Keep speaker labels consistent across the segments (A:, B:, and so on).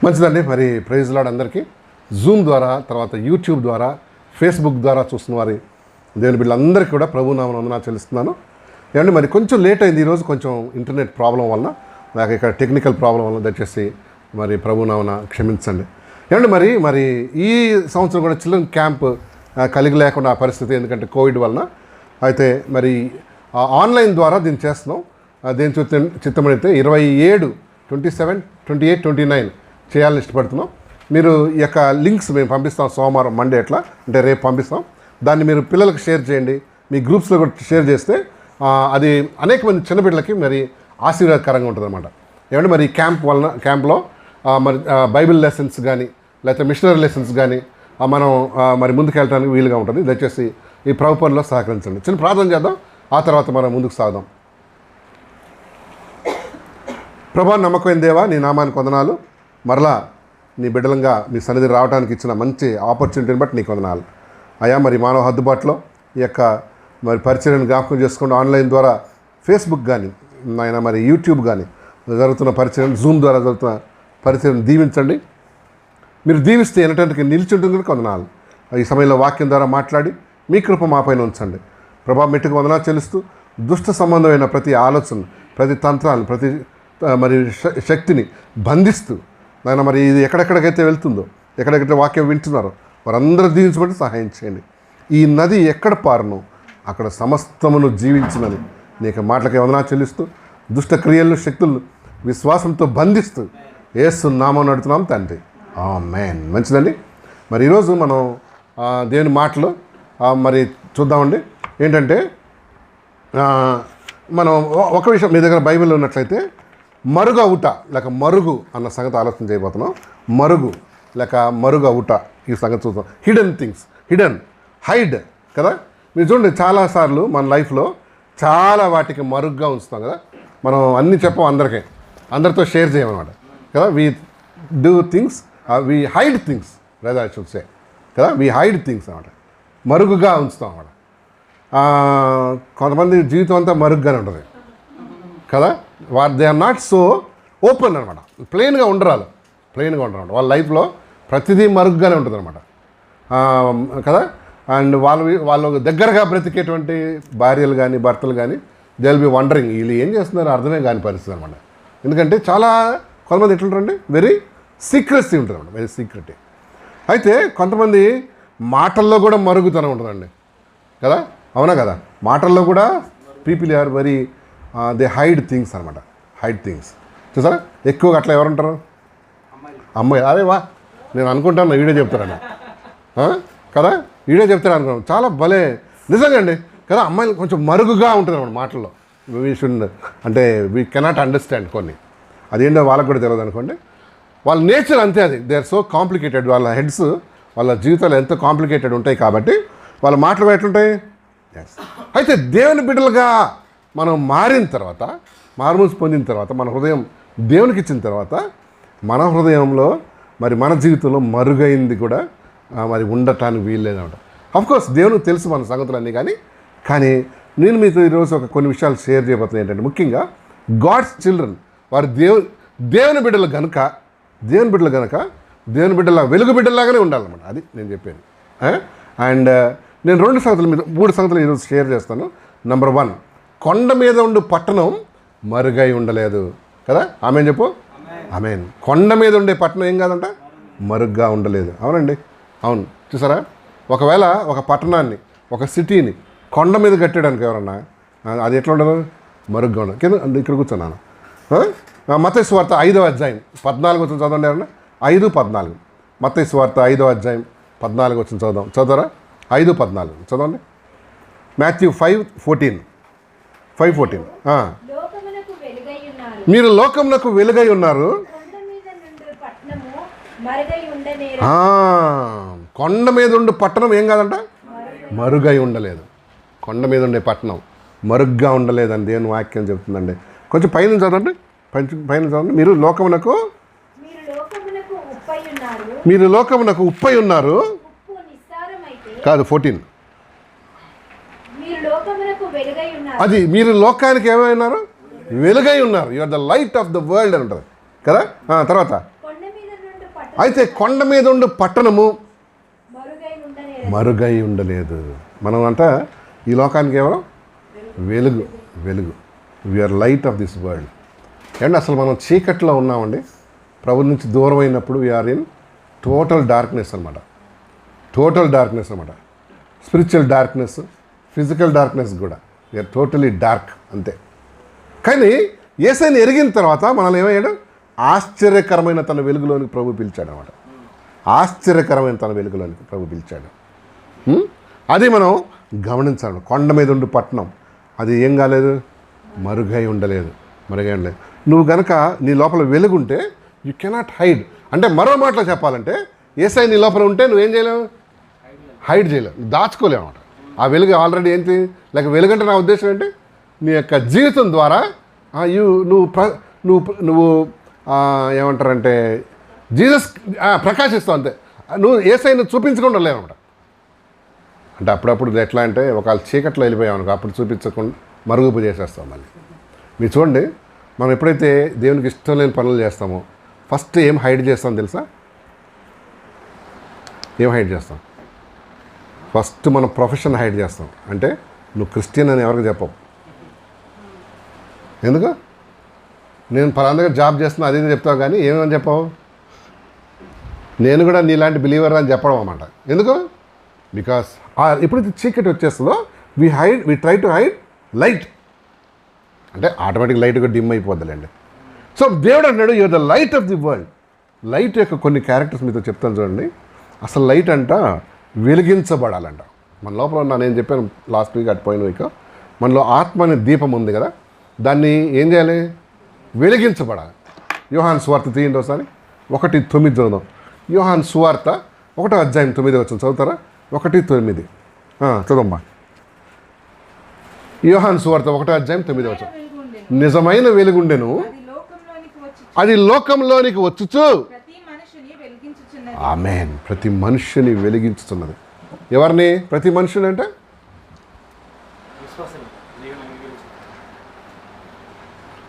A: మంచిదండి. మరి praise lord అందరికీ. జూమ్ ద్వారా, తర్వాత యూట్యూబ్ ద్వారా, ఫేస్బుక్ ద్వారా చూస్తున్న వారి దేవుని బిడ్డలందరికీ కూడా ప్రభునామమున వందనాలు చెల్లిస్తున్నాను. ఏమంటే మరి కొంచెం లేట్ అయింది ఈరోజు, కొంచెం ఇంటర్నెట్ ప్రాబ్లం వలన, నాకు ఇక్కడ టెక్నికల్ ప్రాబ్లం వలన దయచేసి మరి ప్రభునామమున క్షమించండి. ఏమంటే మరి ఈ సంవత్సరం కూడా చిల్డ్రన్ క్యాంప్ కలిగి లేకుండా ఆ పరిస్థితి, ఎందుకంటే కోవిడ్ వలన. అయితే మరి ఆన్లైన్ ద్వారా దీన్ని చేస్తున్నాం. దేని చిత్తమైతే 27, 27, 28, 29 చేయాలని ఇష్టపడుతున్నాం. మీరు ఈ యొక్క లింక్స్ మేము పంపిస్తాం సోమవారం, మండే అట్లా, అంటే రేపు పంపిస్తాం. దాన్ని మీరు పిల్లలకు షేర్ చేయండి, మీ గ్రూప్స్లో కూడా షేర్ చేస్తే అది అనేక మంది చిన్నపిల్లలకి మరి ఆశీర్వాదకరంగా ఉంటుంది అనమాట. ఏమంటే మరి క్యాంప్లో మరి బైబిల్ లెసన్స్ కానీ, లేకపోతే మిషనరీ లెసన్స్ కానీ మనం మరి ముందుకు వెళ్ళడానికి వీలుగా ఉంటుంది. దయచేసి ఈ ప్రభు పనిలో సహకరించండి. చిన్న ప్రార్థన చేద్దాం, ఆ తర్వాత మనం ముందుకు సాగుదాం. ప్రభా, నమ్మకమైన దేవా, నీ నామానికి వందనాలు. మరలా నీ బిడ్డలంగా మీ సన్నిధి రావడానికి ఇచ్చిన మంచి ఆపర్చునిటీని బట్టి నీకు వందనాలు అయ్యా. మరి మానవ హద్దుబాటులో ఈ యొక్క మరి పరిచర్యను జ్ఞాపకం చేసుకుంటూ ఆన్లైన్ ద్వారా ఫేస్బుక్ కానీ, ఆయన మరి యూట్యూబ్ కానీ జరుగుతున్న పరిచర్యను, జూమ్ ద్వారా జరుగుతున్న పరిచర్యను దీవించండి. మీరు దీవిస్తే ఎనటానికి నిలిచుంటుంది వందనాలు. ఈ సమయంలో వాక్యం ద్వారా మాట్లాడి మీ కృప మా పైన ఉంచండి ప్రభా. మెట్టుకు వందనాలు చెల్లిస్తూ దుష్ట సంబంధమైన ప్రతి ఆలోచన, ప్రతి తంత్రాన్ని, ప్రతి మరి శక్తిని బంధిస్తూ నాయన మరి ఇది ఎక్కడెక్కడికైతే వెళ్తుందో, ఎక్కడెక్కడైతే వాక్యం వింటున్నారో వారందరూ దీవించబడి సహాయం చేయండి. ఈ నది ఎక్కడ పారునో అక్కడ సమస్తమును జీవించినని నీకు మాటలకి వందనాలు చెల్లిస్తూ దుష్ట క్రియలను, శక్తులను విశ్వాసంతో బంధిస్తూ యేసు నామమున నడుతున్నాం తండ్రి, ఆమేన్. మంచిదండి. మరి ఈరోజు మనం దేవుని మాటలు మరి చూద్దామండి. ఏంటంటే మనం ఒక విషయం, మీ దగ్గర బైబిల్ ఉన్నట్లయితే మరుగు అవుట లేక మరుగు అన్న సంగతి ఆలోచన చేయబోతున్నాం. మరుగు లేక మరుగు అవుట ఈ సంగతి చూద్దాం. హిడెన్ థింగ్స్, హైడ్ కదా. మీరు చూడండి, చాలాసార్లు మన లైఫ్లో చాలా వాటికి మరుగుగా ఉంచుతాం కదా. మనం అన్నీ చెప్పం అందరికీ, అందరితో షేర్ చేయమన్నమాట కదా. We do things, we hide things, లేదా ఐ షుడ్ సే కదా. వీ హైడ్ థింగ్స్ అన్నమాట, మరుగుగా ఉంచుతాం అన్నమాట. కొంతమంది జీవితం అంతా మరుగుగానే ఉంటుంది కదా. They are not so open అనమాట, ప్లెయిన్గా ఉండరాలు, వాళ్ళ లైఫ్లో ప్రతిదీ మరుగుగానే ఉంటుంది అనమాట కదా. అండ్ వాళ్ళు దగ్గరగా బ్రతికేటువంటి భార్యలు కానీ, భర్తలు కానీ, దే విల్ బి వండరింగ్, వీళ్ళు ఏం చేస్తున్నారో అర్థమే కాని పరిస్థితి అనమాట. ఎందుకంటే చాలా కొంతమంది ఎట్లుంటారండి, వెరీ సీక్రెసీ ఉంటుంది అనమాట, వెరీ సీక్రెటీ. అయితే కొంతమంది మాటల్లో కూడా మరుగుతనం ఉంటుందండి కదా, అవునా కదా. మాటల్లో కూడా people are very they hide things అనమాట, హైడ్ థింగ్స్. చూసారా, ఎక్కువగా అట్లా ఎవరుంటారు, అమ్మాయి. అరే వా, నేను అనుకుంటాను వీడియో చెప్తారని కదా, వీడియో చెప్తారు అనుకున్నాను. చాలా భలే నిజంగా అండి కదా. అమ్మాయిలు కొంచెం మరుగుగా ఉంటుంది అన్నమాట మాటల్లో. వీ షుడ్ అంటే వీ కెనాట్ అండర్స్టాండ్ కొన్ని, అదేంటో వాళ్ళకు కూడా తెలియదు అనుకోండి. వాళ్ళ నేచర్ అంతే, అది దే ఆర్ సో కాంప్లికేటెడ్. వాళ్ళ హెడ్స్, వాళ్ళ జీవితాలు ఎంతో కాంప్లికేటెడ్ ఉంటాయి కాబట్టి వాళ్ళ మాటలు ఎట్లుంటాయి. అయితే దేవుని బిడ్డలుగా మనం మారిన తర్వాత, మారుమూసి పొందిన తర్వాత, మన హృదయం దేవునికి ఇచ్చిన తర్వాత, మన హృదయంలో మరి మన జీవితంలో మరుగైంది కూడా మరి ఉండటానికి వీల్లేదన్నమాట. అఫ్కోర్స్ దేవునికి తెలుసు మన సంగతులన్నీ, కానీ నేను మీతో ఈరోజు కొన్ని విషయాలు షేర్ చేయబోతున్నాను. ఏంటంటే ముఖ్యంగా గాడ్స్ చిల్డ్రన్, వారు దేవుని బిడ్డలు కనుక, దేవుని బిడ్డలా, వెలుగు బిడ్డలాగానే ఉండాలన్నమాట. అది నేను చెప్పాను. అండ్ నేను 2 సంగతుల మీద 3 సంగతులు ఈరోజు షేర్ చేస్తాను. నెంబర్ 1, కొండ మీద ఉండు పట్టణం మరుగై ఉండలేదు కదా. ఆమెన్ చెప్పు, ఆమెన్. కొండ మీద ఉండే పట్టణం ఏం కాదంట, మరుగ్గా ఉండలేదు. అవునండి, అవును. చూసారా, ఒకవేళ ఒక పట్టణాన్ని, ఒక సిటీని కొండ మీద కట్టడానికి ఎవరన్నా, అది ఎట్లా ఉండదు, మరుగ్గా ఉండదు. కింద ఇక్కడ కూర్చున్నాను. మత్తయి సువార్త 5వ అధ్యాయం 14 వచ్చిన చదవండి ఎవరన్నా. 5:14 మత్తయి సువార్త 5వ అధ్యాయం 14 వచ్చిన చదవరా. 5:14 చదవండి. మాథ్యూ 5:14 మీరు లోకమునకు వెలుగై ఉన్నారు. కొండ మీద ఉండే పట్టణం ఏం కాదంట, మరుగై ఉండలేదు. కొండ మీద ఉండే పట్టణం మరుగ్గా ఉండలేదని దేవుని వాక్యం చెప్తుందండి. కొంచెం పైన చదవండి, పైన చదవండి. మీరు లోకమునకు ఉప్పై ఉన్నారు కాదు. 14 అది మీరు లోకానికి ఏమైనారు, వెలుగై ఉన్నారు. You are the light of the world అని ఉంటుంది కదా. తర్వాత అయితే కొండ మీద ఉండు పట్టణము మరుగై ఉండలేదు. మనం అంతా ఈ లోకానికి ఎవరు? వెలుగు. వెలుగు. We are light of this world. And అసలు మనం చీకట్లో ఉన్నామండి. ప్రభు నుంచి దూరం అయినప్పుడు వీఆర్ ఇన్ టోటల్ డార్క్నెస్ అనమాట. టోటల్ డార్క్నెస్ అనమాట. స్పిరిచువల్ డార్క్నెస్, ఫిజికల్ డార్క్నెస్ కూడా. వీఆర్ టోటలీ డార్క్ అంతే. కానీ యేసయ్యని ఎరిగిన తర్వాత మనల్ని ఏమయ్యాడు? ఆశ్చర్యకరమైన తన వెలుగులోనికి ప్రభు పిలిచాడు అనమాట. ఆశ్చర్యకరమైన తన వెలుగులోనికి ప్రభు పిలిచాడు. అది మనం గమనించాలి. కొండ మీద ఉండి పట్టణం అది ఏం కాలేదు? మరుగై ఉండలేదు. మరుగై ఉండలేదు. నువ్వు కనుక నీ లోపల వెలుగుంటే యూ కెనాట్ హైడ్. అంటే మరో మాటలో చెప్పాలంటే యేసయ్య నీ లోపల ఉంటే నువ్వేం చేయలేవు? హైడ్ చేయలేవు, దాచుకోలేవు అనమాట. ఆ వెలుగు ఆల్రెడీ ఏంటి? లేక వెలుగంటే నా ఉద్దేశం ఏంటి? నీ యొక్క జీవితం ద్వారా నువ్వు ఏమంటారంటే జీసస్ ప్రకాశిస్తావు అంతే. నువ్వు యేసయ్యను చూపించకుండా లేవన్నమాట. అంటే అప్పుడప్పుడు ఎట్లా అంటే ఒకవేళ చీకట్లో వెళ్ళిపోయావు అనుకో, అప్పుడు చూపించకుండా మరుగుపు చేసేస్తాం మళ్ళీ. మీరు చూడండి, మనం ఎప్పుడైతే దేవునికి ఇష్టం లేని పనులు చేస్తామో ఫస్ట్ ఏం హైడ్ చేస్తాం తెలుసా? ఏం హైడ్ చేస్తాం? ఫస్ట్ మన ప్రొఫెషన్ హైడ్ చేస్తాం. అంటే నువ్వు క్రిస్టియన్ అని ఎవరికి చెప్పవు. ఎందుకు? నేను పలానా దగ్గర జాబ్ చేస్తున్నా అది చెప్తావు, కానీ ఏమని చెప్పావు? నేను కూడా నీలాంటి బిలీవర్ అని చెప్పడం అన్నమాట. ఎందుకు? బికాస్ ఎప్పుడైతే చీకటి వచ్చేస్తుందో we try to hide light. అంటే ఆటోమేటిక్ లైట్ కూడా డిమ్ అయిపోద్దిలేండి. సో దేవుడు అన్నాడు you're the light of the world. Light యొక్క కొన్ని క్యారెక్టర్స్ మీతో చెప్తాను చూడండి. అసలు లైట్ అంట వెలిగించబడాలంట. మన లోపల నేను చెప్పాను లాస్ట్ వీక్, పోయిన వీక్, మనలో ఆత్మ అనే దీపం ఉంది కదా, దాన్ని ఏం చేయాలి? వెలిగించబడాలి. యోహాను సువార్త తీయండి ఒకసారి. 1:9 చదువుదాం. యోహాను సువార్త 1వ అధ్యాయం 9 వచ్చింది. చదువుతారా? 1:9 చదవమ్మా. యోహాను సువార్త 1వ అధ్యాయం 9 వచ్చింది. నిజమైన వెలుగుండెను, అది లోకంలోనికి వచ్చుచు ఆమేన్ ప్రతి మనుష్యుని వెలిగించుతున్నది. ఎవరిని? ప్రతి మనుషుని అంటే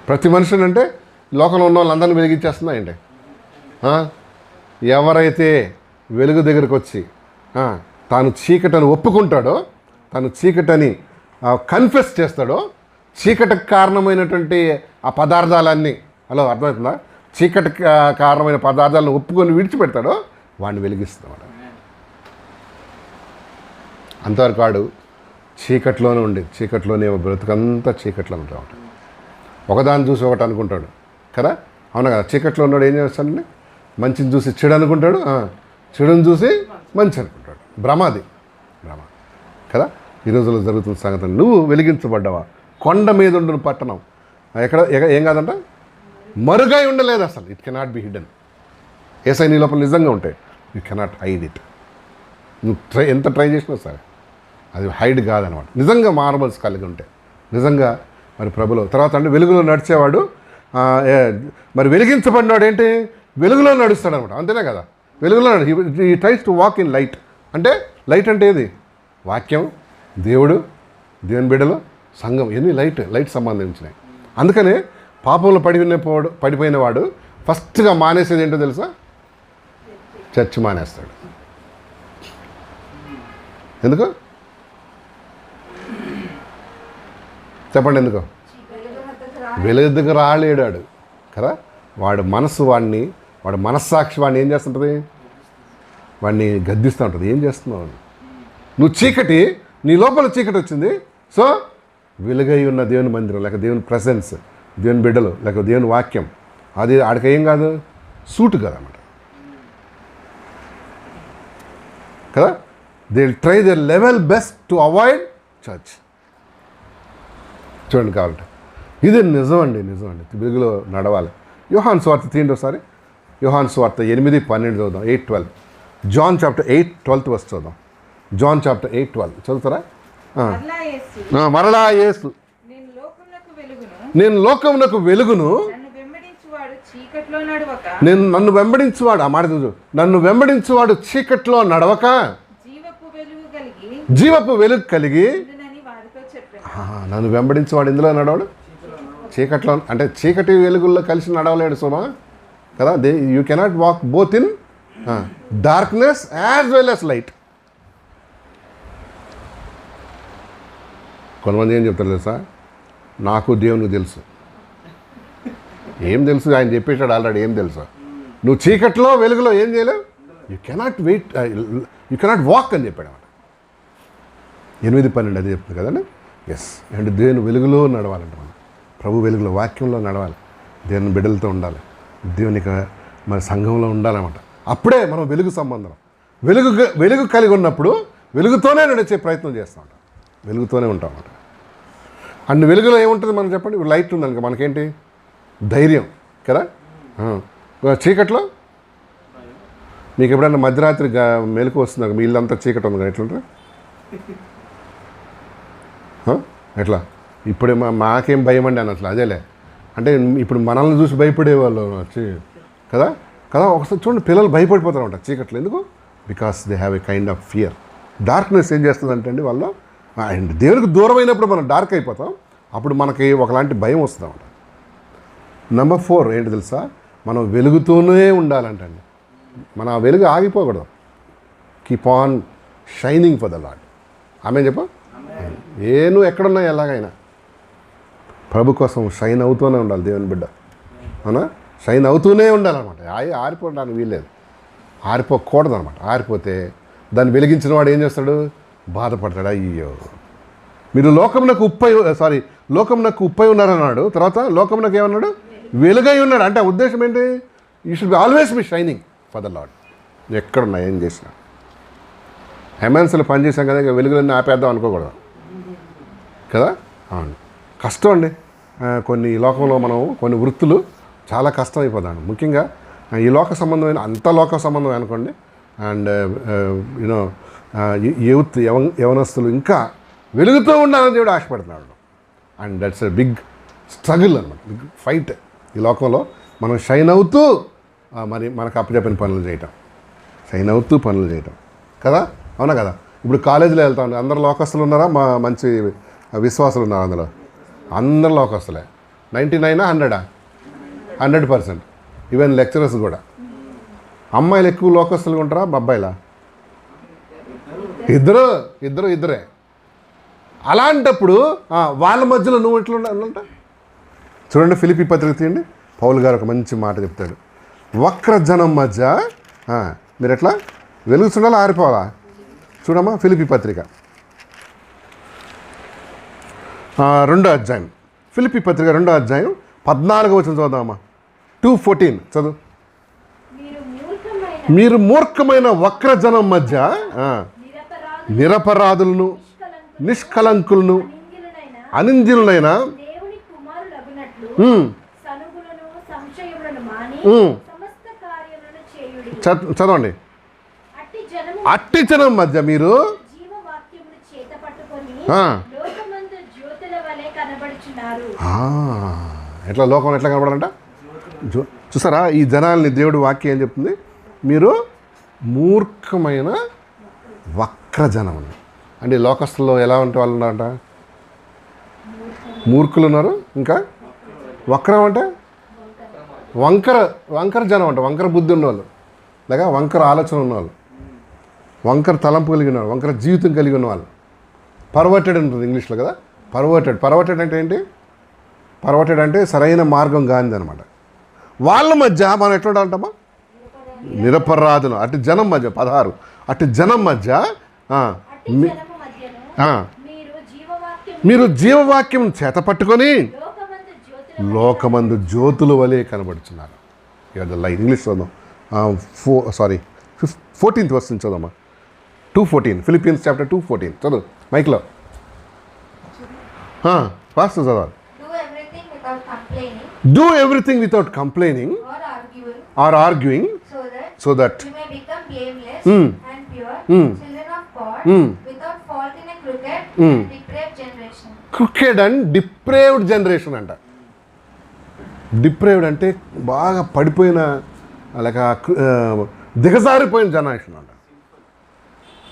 A: ప్రతి మనుషుని అంటే లోకంలో ఉన్న వాళ్ళందరినీ వెలిగించేస్తుందా ఏంటి? ఎవరైతే వెలుగు దగ్గరకు వచ్చి తాను చీకటని ఒప్పుకుంటాడో, తాను చీకటని కన్ఫెస్ చేస్తాడో, చీకటికి కారణమైనటువంటి ఆ పదార్థాలన్నీ, హలో అర్థమవుతుందా? చీకటి కారణమైన పదార్థాలను ఒప్పుకొని విడిచిపెడతాడో వాడిని వెలిగిస్తాడు. అంతవరకు వాడు చీకట్లోనే ఉండి చీకట్లోనే బ్రతుకంతా చీకట్లో ఉంటా ఉంటాడు. ఒకదాన్ని చూసి ఒకటి అనుకుంటాడు కదా, అవునా కదా? చీకట్లో ఉన్నాడు ఏం చేస్తాడండి? మంచిని చూసి చెడు అనుకుంటాడు, చెడుని చూసి మంచి అనుకుంటాడు. భ్రమాది భ్రమ కదా. ఈ రోజుల్లో జరుగుతున్న సంగతి. నువ్వు వెలిగించబడ్డావా? కొండ మీద ఉండిన పట్టణం ఎక్కడ ఏం కాదంట? మరుగై ఉండలేదు అసలు. It cannot be hidden. Yesayya నీ లోపల నిజంగా ఉంటాయి, యూ కెనాట్ హైడ్ ఇట్. నువ్వు ఎంత ట్రై చేసినా సరే అది హైడ్ కాదనమాట. నిజంగా మార్బల్స్ కలిగి ఉంటాయి నిజంగా. మరి ప్రభులో తర్వాత అంటే వెలుగులో నడిచేవాడు, మరి వెలిగించబడినాడు ఏంటి? వెలుగులో నడుస్తాడు అనమాట. అంతేనే కదా? వెలుగులో he tries to walk in light. అంటే లైట్ అంటే ఏది? వాక్యం, దేవుడు, దేవుని బిడ్డలు, సంఘం, ఇవన్నీ లైట్ సంబంధించినవి. అందుకనే పాపంలో పడిపోయిన వాడు ఫస్ట్గా మానేసేది ఏంటో తెలుసా? చర్చ్ మానేస్తాడు. ఎందుకు చెప్పండి? ఎందుకు? వెలుగు దగ్గర రాలేడాడు కదా. వాడి మనసు వాడి మనస్సాక్షి వాడిని ఏం చేస్తుంటుంది? వాడిని గద్దిస్తూ ఉంటుంది. ఏం చేస్తున్నావు నువ్వు? చీకటి, నీ లోపల చీకటి వచ్చింది. సో వెలుగై ఉన్న దేవుని మందిరం, లేక దేవుని ప్రెసెన్స్, దేవుని బిడ్డలు, లేక దేవుని వాక్యం, అది ఆడికి ఏం కాదు, సూటు కదన్నమాట కదా. They will try their level best to avoid church. చూడండి కావాలంటే ఇది నిజం అండి. వెలుగులో నడవాలి. యోహాను సువార్త తీయండి ఒకసారి. యోహాను సువార్త 8:12 చదువుదాం. 8:12. జాన్ చాప్టర్ 8:12 వస్తుంది చదువుదాం. జాన్ చాప్టర్ 8:12 చదువుతారా? మరలా యేసు నేను లోకమునకు వెలుగును, నన్ను వెంబడించువాడు, ఆ మాట చూడు, నన్ను వెంబడించువాడు చీకట్లో నడవక జీవపు వెలుగు కలిగి. నన్ను వెంబడించువాడు ఇందులో నడవడు, చీకట్లో. అంటే చీకటి వెలుగుల్లో కలిసి నడవలేడు సుమా కదా. You cannot walk both in darkness as well as light. కొంతమంది ఏం చెప్తారు తెలుసా, నాకు దేవునికి తెలుసు. ఏం తెలుసు? ఆయన చెప్పేశాడు ఆల్రెడీ. ఏం తెలుసు? నువ్వు చీకట్లో వెలుగులో ఏం చేయలేవు. You cannot wait, you cannot walk అని చెప్పాడు అన్నమాట. 8:12 అది చెప్తుంది కదండి. ఎస్, అండ్ దేవుని వెలుగులో నడవాలంట మనం. ప్రభు వెలుగులో, వాక్యంలో నడవాలి. దేవుని బిడ్డలతో ఉండాలి, దేవునికి మన సంఘంలో ఉండాలన్నమాట. అప్పుడే మనం వెలుగు సంబంధం. వెలుగు కలిగి ఉన్నప్పుడు వెలుగుతోనే నడిచే ప్రయత్నం చేస్తూ ఉంటాం, వెలుగుతోనే ఉంటాం అన్నమాట. అండ్ వెలుగులో ఏముంటుంది మనం చెప్పండి? లైట్ ఉందనుకో మనకేంటి? ధైర్యం కదా. చీకట్లో మీకు ఎప్పుడైనా మధ్యరాత్రి మెలకు వస్తుంది, మీ ఇల్లంతా చీకటి ఉంది కదా, ఎట్లుంటుంది? ఎట్లా? ఇప్పుడే మాకేం భయం అండి అని అసలు. అదేలే అంటే ఇప్పుడు మనల్ని చూసి భయపడేవాళ్ళు వచ్చి కదా కదా. ఒకసారి చూడండి, పిల్లలు భయపడిపోతారు అంట చీకట్లో. ఎందుకు? Because they have a kind of fear. Darkness ఏం చేస్తుందంటే అండి వాళ్ళు, అండ్ దేవునికి దూరమైనప్పుడు మనం డార్క్ అయిపోతాం, అప్పుడు మనకి ఒకలాంటి భయం వస్తుందన్నమాట. నెంబర్ 4 ఏంటి తెలుసా? మనం వెలుగుతూనే ఉండాలంటండి. మన వెలుగు ఆగిపోకూడదు. Keep on shining for the Lord. ఆమె చెప్ప నువ్వు ఎక్కడున్నా ఎలాగైనా ప్రభు కోసం షైన్ అవుతూనే ఉండాలి దేవుని బిడ్డ. అవునా? షైన్ అవుతూనే ఉండాలన్నమాట. ఆరిపోవడానికి వీల్లేదు, ఆరిపోకూడదు అనమాట. ఆరిపోతే దాన్ని వెలిగించిన వాడు ఏం చేస్తాడు? బాధపడతాడు. అయ్యో, మీరు లోకమునకు ఉప్పై ఉన్నారన్నాడు. తర్వాత లోకమునకు ఏమన్నాడు? వెలుగై ఉన్నాడు. అంటే ఉద్దేశం ఏంటి? You should be always be shining for the lord. ఎక్కడున్నా ఏం చేసినా హెమాన్స్లో పనిచేసాం కదా, వెలుగులన్నీ ఆపేద్దాం అనుకోకూడదు కదా. అవును, కష్టం అండి. కొన్ని లోకంలో మనం కొన్ని వృత్తులు చాలా కష్టం అయిపోతాను. ముఖ్యంగా ఈ లోక సంబంధమైన, అంత లోక సంబంధం అనుకోండి. అండ్ యూనో యూత్ యవనస్తులు ఇంకా వెలుగుతూ ఉండాలని దేవుడు ఆశపడుతున్నాడు. And that's a big struggle అనమాట, బిగ్ ఫైట్. ఈ లోకంలో మనం షైన్ అవుతూ మరి మనకు అప్పచెప్పిన పనులు చేయటం, షైన్ అవుతూ పనులు చేయటం కదా. అవునా కదా? ఇప్పుడు కాలేజీలో వెళ్తా ఉండే అందరు లోకస్తులు ఉన్నారా? మంచి విశ్వాసులు ఉన్నారు అందులో? అందరు లోకస్తులే. 99 100%. ఈవెన్ లెక్చరర్స్ కూడా. అమ్మాయిలు ఎక్కువ లోకస్తులుగా ఉంటారా అబ్బాయిలా? ఇద్దరే. అలాంటప్పుడు వాళ్ళ మధ్యలో నువ్వు ఎట్లా ఉండాలంట? చూడండి, ఫిలిప్పీ పత్రిక తీయండి. పౌలు గారు ఒక మంచి మాట చెప్తాడు. వక్రజనం మధ్య మీరు ఎట్లా వెలుగుతుండాలా, ఆరిపోవాలా? చూడమ్మా, ఫిలిప్పీ పత్రిక 2వ అధ్యాయం. ఫిలిప్పీ పత్రిక 2వ అధ్యాయం 14వ వచనం చదువుదామా. 2:14 చదువు. మీరు మూర్ఖమైన వక్రజనం మధ్య నిరపరాధులను, నిష్కలంకులను, అనింద్యులైన చదవండి. అట్టి జనం మధ్య మీరు ఎట్లా లోకం ఎట్లా కనబడాలంట? చూసారా, ఈ జనాల్ని దేవుడి వాక్యం ఏం చెప్తుంది? మీరు మూర్ఖమైన వక్రజనం అంటే లోకస్తుల్లో ఎలా ఉంటే వాళ్ళు ఉన్నారంట? మూర్ఖులు ఉన్నారు. ఇంకా వక్రం అంటే వంకర జనం అంట. వంకర బుద్ధి ఉన్నవాళ్ళు, లేక వంకర ఆలోచన ఉన్నవాళ్ళు, వంకర తలంపు కలిగిన వాళ్ళు, వంకర జీవితం కలిగి ఉన్నవాళ్ళు. పర్వర్టెడ్ ఉంటుంది ఇంగ్లీష్లో కదా. పర్వర్టెడ్ అంటే ఏంటి? పర్వర్టెడ్ అంటే సరైన మార్గం కానిది అనమాట. వాళ్ళ మధ్య మనం ఎట్లా ఉండాలంటమ్మా? నిరపరాధులు. అటు జనం మధ్య 16 అటు జనం మధ్య మీరు జీవవాక్యం చేత పట్టుకొని లోకమందు జ్యోతుల వలె కనబడుతున్నారు. లైట్ ఇంగ్లీష్ చదువు. 14th verse చదవమ్మా. 2:14 ఫిలిపియన్స్ చాప్టర్ 2:14 చదువు మైక్లో. ఫాస్ట్ చదవాలి. Do everything without complaining or arguing so that
B: you may become blameless and pure, children of God, without fault in a crooked and depraved generation.
A: Crooked and depraved generation అంట. డిప్రేవ్డ్ అంటే బాగా పడిపోయిన, లేక దిగజారిపోయిన generation అంట.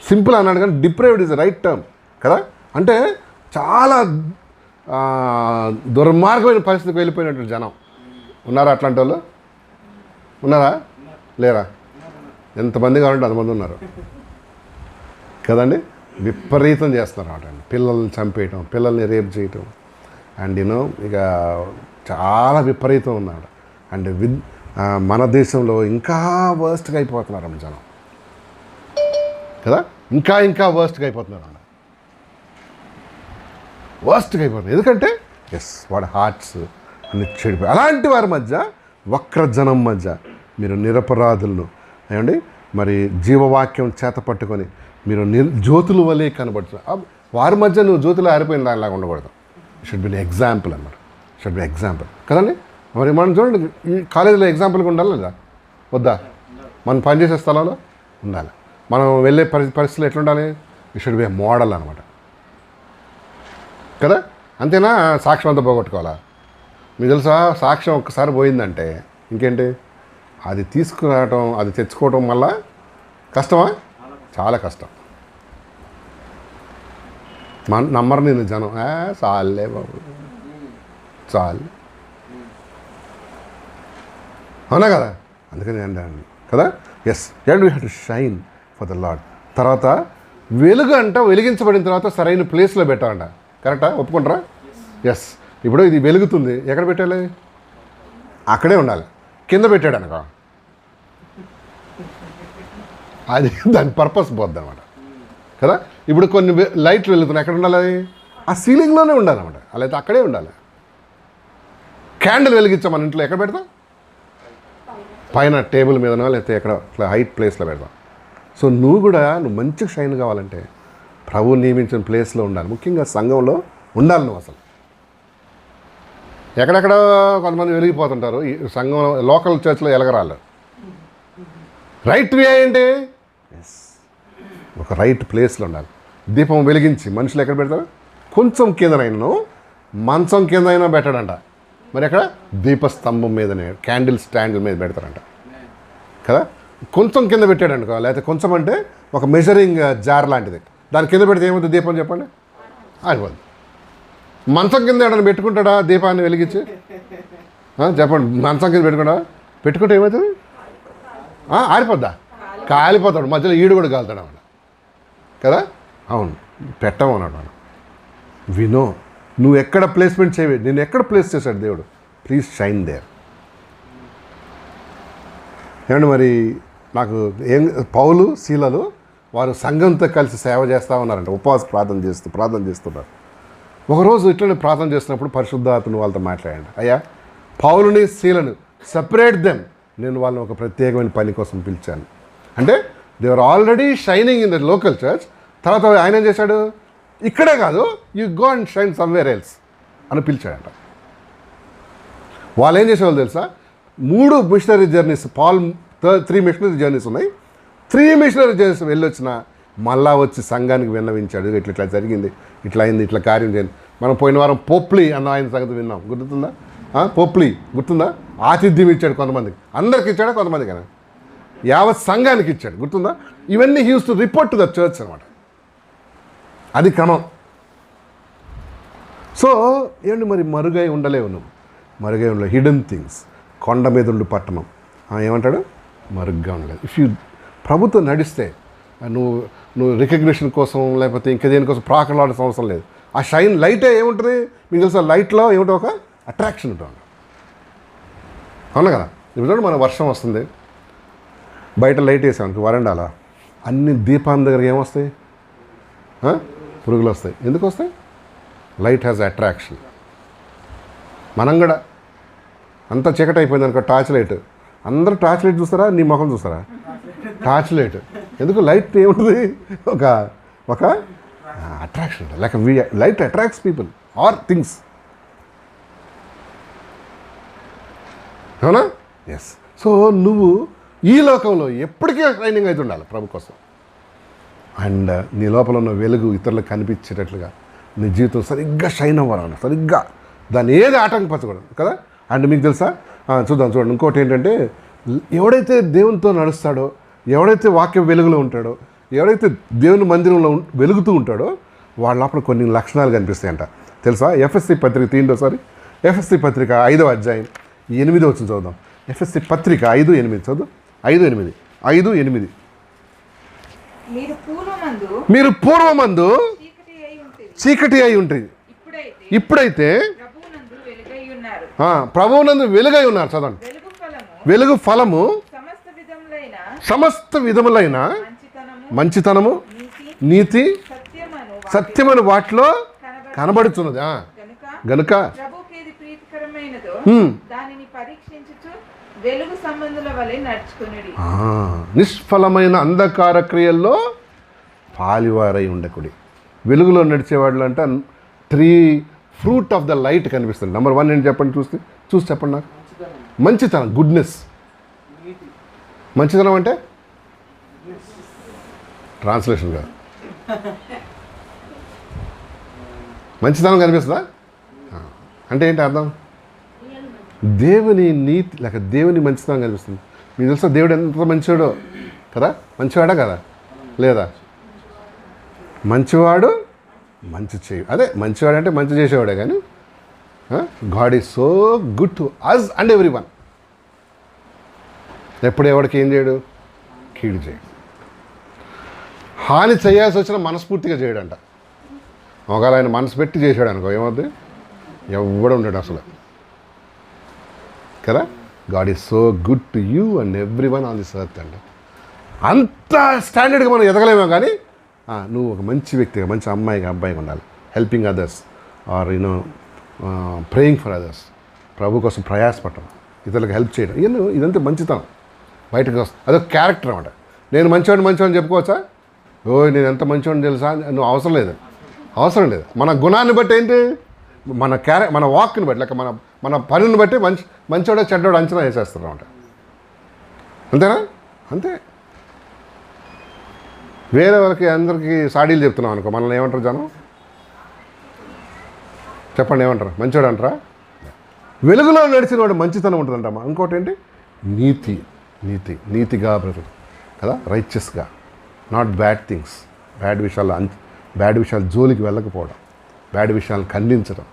A: Simple అన్నాడు కానీ డిప్రేవ్డ్ is right term కదా. అంటే చాలా దుర్మార్గమైన పరిస్థితికి వెళ్ళిపోయినట్టు జనం ఉన్నారా? అట్లాంటి వాళ్ళు ఉన్నారా? లేరా? ఎంతమంది కావాలంటే అంతమంది ఉన్నారు కదండి. విపరీతం చేస్తున్నారు అన్నమాట. పిల్లల్ని చంపేయటం, పిల్లల్ని రేప్ చేయటం, అండ్ ఇక చాలా విపరీతం ఉన్నాడు. అండ్ మన దేశంలో ఇంకా వర్స్ట్గా అయిపోతున్నారు జనం కదా. ఇంకా వర్స్ట్గా అయిపోతున్నారు అన్న, వర్స్ట్గా అయిపోతుంది. ఎందుకంటే వాడి హార్ట్స్ అన్ని చెడిపోయి, అలాంటి వారి మధ్య, వక్రజనం మధ్య మీరు నిరపరాధులను ఏమండి మరి జీవవాక్యం చేత పట్టుకొని మీరు జ్యోతుల వలె కనబడుతున్నారు. వారి మధ్య నువ్వు జ్యోతులు ఆరిపోయిన దానిలాగా ఉండకూడదు. షుడ్ బి ఎగ్జాంపుల్ అన్నమాట. షుడ్ బి ఎగ్జాంపుల్ కదండి. మరి మనం చూడండి, ఈ కాలేజీలో ఎగ్జాంపుల్గా ఉండాలి లేదా వద్దా? మనం పనిచేసే స్థలంలో ఉండాలి. మనం వెళ్ళే పరిస్థితులు ఎట్లుండాలి? ఈ షుడ్ బి మోడల్ అనమాట కదా. అంతేనా? సాక్ష్యం అంతా పోగొట్టుకోవాలా? మీకు తెలుసా, సాక్ష్యం ఒక్కసారి పోయిందంటే ఇంకేంటి, అది తీసుకురావటం, అది తెచ్చుకోవటం వల్ల కష్టమా? చాలా కష్టం. నమ్మరు నేను జనం, చాలే బాబు చాలు, అవునా కదా. అందుకని అండి కదా. We have to shine for the lord. తర్వాత వెలుగు అంట వెలిగించబడిన తర్వాత సరైన ప్లేస్లో పెట్టాలంట. కరెక్టా? ఒప్పుకుంటారా? ఇప్పుడు ఇది వెలుగుతుంది, ఎక్కడ పెట్టాలి? అక్కడే ఉండాలి. కింద పెట్టాడు అనుకో, అది దాని పర్పస్ పోద్ది అనమాట కదా. ఇప్పుడు కొన్ని లైట్లు వెలుగుతున్నాయి, ఎక్కడ ఉండాలి? ఆ సీలింగ్లోనే ఉండాలన్నమాట. అలా అయితే అక్కడే ఉండాలి. క్యాండిల్ వెలిగించాం మన ఇంట్లో, ఎక్కడ పెడతాం? పైన టేబుల్ మీదనో లేకపోతే ఎక్కడ ఇట్లా హైట్ ప్లేస్లో పెడతాం. సో నువ్వు మంచిగా షైన్ కావాలంటే ప్రభువు నియమించిన ప్లేస్లో ఉండాలి. ముఖ్యంగా సంఘంలో ఉండాలి నువ్వు. అసలు ఎక్కడెక్కడ కొంతమంది వెలిగిపోతుంటారు ఈ సంఘంలో, లోకల్ చర్చ్లో ఎలగరాళ్ళు. రైట్ వే ఏంటి? ఒక రైట్ ప్లేస్లో ఉండాలి. దీపం వెలిగించి మనుషులు ఎక్కడ పెడతారు? కొంచెం కిందనైనా, మంచం కింద అయినా పెట్టాడంట. మరి ఎక్కడ? దీపస్తంభం మీదనే, క్యాండిల్ స్టాండ్ మీద పెడతారంట కదా. కొంచెం కింద పెట్టాడంట, లేకపోతే కొంచెం అంటే ఒక మెజరింగ్ జార్ లాంటిది, దాని కింద పెడితే ఏమవుతుంది దీపం చెప్పండి? ఆరిపోద్ది. మంచం కింద ఏడన్నా పెట్టుకుంటాడా దీపాన్ని వెలిగించి? చెప్పండి, మంచం కింద పెట్టుకుంటే ఏమవుతుంది? ఆరిపోద్దా? కాలిపోతాడు, మధ్యలో ఈడు కూడా కాలుతాడు అన్నమాట కదా. అవును, పెట్టమన్నాడు మనం. వినో, నువ్వు ఎక్కడ ప్లేస్మెంట్ చేయవే, నేను ఎక్కడ ప్లేస్ చేశాడు దేవుడు, ప్లీజ్ షైన్ దేర్. ఏమండి మరి నాకు పౌలు శీలలు వారు సంఘంతో కలిసి సేవ చేస్తూ ఉన్నారంట, ఉపవాస ప్రార్థన చేస్తున్నారు. ఒకరోజు ఇట్లనే ప్రార్థన చేస్తున్నప్పుడు పరిశుద్ధాత్మను వాళ్ళతో మాట్లాడండి, అయ్యా పౌలుని శీలను సెపరేట్ దెమ్, నేను వాళ్ళని ఒక ప్రత్యేకమైన పని కోసం పిలిచాను. అంటే they are already shining in the local church. తర్వాత ఆయన ఏం చేశాడు? ఇక్కడే కాదు, you go and shine somewhere else అని పిలిచాడంట. వాళ్ళు ఏం చేసేవాళ్ళు తెలుసా? 3 మిషనరీ జర్నీస్, 3 మిషనరీ జర్నీస్ ఉన్నాయి. 3 మిషనరీ జర్నీస్ వెళ్ళొచ్చిన మళ్ళా వచ్చి సంఘానికి విన్నవించాడు, ఇట్లా జరిగింది, ఇట్లా అయింది, ఇట్లా కార్యం చేయండి. మనం పోయిన వారం పోప్లీ అన్న ఆయన సంగతి విన్నాం, గుర్తుందా? పోప్లీ గుర్తుందా? ఆతిథ్యం ఇచ్చాడు కొంతమందికి, అందరికి ఇచ్చాడా? కొంతమందికి కదా, యావత్ సంఘానికి ఇచ్చాడు, గుర్తుందా? ఇవన్నీ he use to report to the church అనమాట. అది క్రమం. సో ఏంటి మరి మరుగై ఉండలేవు నువ్వు, మరుగై ఉండలేవు. హిడెన్ థింగ్స్, కొండ మీద ఉండు పట్టణం ఏమంటాడు? మరుగ్గా ఉండలేదు. ఇఫ్ యూ ప్రభుత్వం నడిస్తే నువ్వు రికగ్నిషన్ కోసం లేకపోతే ఇంకా దేనికోసం ప్రాకలాడాల్సిన అవసరం లేదు. ఆ షైన్ లైటే ఏముంటుంది మీకు తెలుసా? లైట్లో ఏమిటో ఒక అట్రాక్షన్ ఉంటుంది, అవునా కదా. ఇప్పుడు మన వర్షం వస్తుంది, బయట లైట్ వేసామనుకో వరండాలో, అన్ని దీపాల దగ్గర ఏమొస్తాయి? పురుగులు వస్తాయి. ఎందుకు వస్తాయి? Light has attraction. మనం కూడా అంతా చీకటి అయిపోయింది అనుకో, టార్చ్ లైట్, అందరూ టార్చ్ లైట్ చూస్తారా? నీ ముఖం చూస్తారా? Torch light. ఎందుకు? లైట్ ఏముంటుంది? ఒక attraction. Like light attracts people or things, అవునా? సో నువ్వు ఈ లోకంలో ఎప్పటికీ షైనింగ్ అయితే ఉండాలి ప్రభు కోసం. అండ్ నీ లోపల ఉన్న వెలుగు ఇతరులకు కనిపించేటట్లుగా నీ జీవితం సరిగ్గా షైన్ అవ్వాలన్న, సరిగ్గా దాన్ని ఏది ఆటంకపరచకూడదు కదా. అండ్ మీకు తెలుసా, చూడండి ఇంకోటి ఏంటంటే, ఎవడైతే దేవునితో నడుస్తాడో, ఎవడైతే వాక్య వెలుగులో ఉంటాడో, ఎవడైతే దేవుని మందిరంలో వెలుగుతూ ఉంటాడో, వాళ్ళ లోపల కొన్ని లక్షణాలు కనిపిస్తాయంట. తెలుసా? ఎఫ్ఎస్సి పత్రిక తీయండి. ఎఫ్ఎస్సి పత్రిక 5వ అధ్యాయం 8వ వచనం చదువుదాం. ఎఫ్ఎస్సి పత్రిక 5:8 చదువు. 5:8 5:8.
C: మీరు పూర్వమందు
A: చీకటి అయి ఉంటుంది, ఇప్పుడైతే
C: ప్రభువునందు వెలుగై ఉన్నారు.
A: ప్రభువునందు వెలుగై ఉన్నారు. చదవండి. వెలుగు ఫలము సమస్త విధములైన మంచితనము, నీతి, సత్యమని వాటిలో కనబడుతున్నది. గనుక
C: ప్రభువుకేది ప్రీతికరమైనదో దానిని పరీక్షించుచు వెలుగు సంబంధుల వలె నడుచుకొనుడి.
A: నిష్ఫలమైన అంధకార క్రియల్లో పాలివారై ఉండకుడి. వెలుగులో నడిచేవాళ్ళు అంటే 3 ఫ్రూట్ ఆఫ్ ద లైట్ కనిపిస్తుంది. నెంబర్ 1 ఏంటి చెప్పండి, చూసి చెప్పండి నాకు. మంచితనం, గుడ్నెస్. మంచితనం అంటే ట్రాన్స్లేషన్ కాదు. మంచితనం కనిపిస్తుందా అంటే ఏంటి అర్థం? దేవుని నీతి లేక దేవుని మంచితనం కనిపిస్తుంది. మీకు తెలుసా దేవుడు ఎంత మంచివాడో కదా? మంచివాడా కదా? లేదా? మంచివాడు మంచి చేయు, అదే మంచివాడు అంటే మంచి చేసేవాడే. కానీ God is so good to us and every one. ఎప్పుడు ఎవరికి ఏం చేయడు? కీడు చేయడు. హాని చేయాల్సి వచ్చిన మనస్ఫూర్తిగా చేయడంట. ఒకవేళ ఆయన మనసు పెట్టి చేశాడు అనుకో ఏమవుద్ది? ఎవడు ఉండడు అసలు కదా. God is so good to you and every one on this earth అంట. అంత స్టాండర్డ్గా మనం ఎదగలేమో కానీ నువ్వు ఒక మంచి వ్యక్తిగా, మంచి అమ్మాయిగా అబ్బాయిగా ఉండాలి. Helping others or praying for others. ప్రభు కోసం ప్రయాసపడటం, ఇతరులకు హెల్ప్ చేయడం, ఇదంతా మంచితనం. బయటకు వస్తుంది, అదొక క్యారెక్టర్ అన్నమాట. నేను మంచివాడిని చెప్పుకోవచ్చా? నేను ఎంత మంచివాడిని తెలుసా? నువ్వు అవసరం లేదు. మన గుణాన్ని బట్టి ఏంటి, మన వాక్ని బట్టి, లేక మన పనిని బట్టి మంచివాడో చెడ్డోడు అంచనా వేసేస్తారు అన్నమాట. అంతేనా? అంతే. వేరే వాళ్ళకి అందరికీ సాడీలు చెప్తున్నాం అనుకో, మనల్ని ఏమంటారు జనం? చెప్పండి, ఏమంటారు? మంచివాడు అంటారా? వెలుగులో నడిచిన వాడు మంచితనం ఉంటుందంటమ్మా. ఇంకోటి ఏంటి? నీతిగా బ్రతుకు కదా, రైచియస్గా, నాట్ బ్యాడ్ థింగ్స్. బ్యాడ్ విషయాలు జోలికి వెళ్ళకపోవడం, బ్యాడ్ విషయాలు ఖండించడం,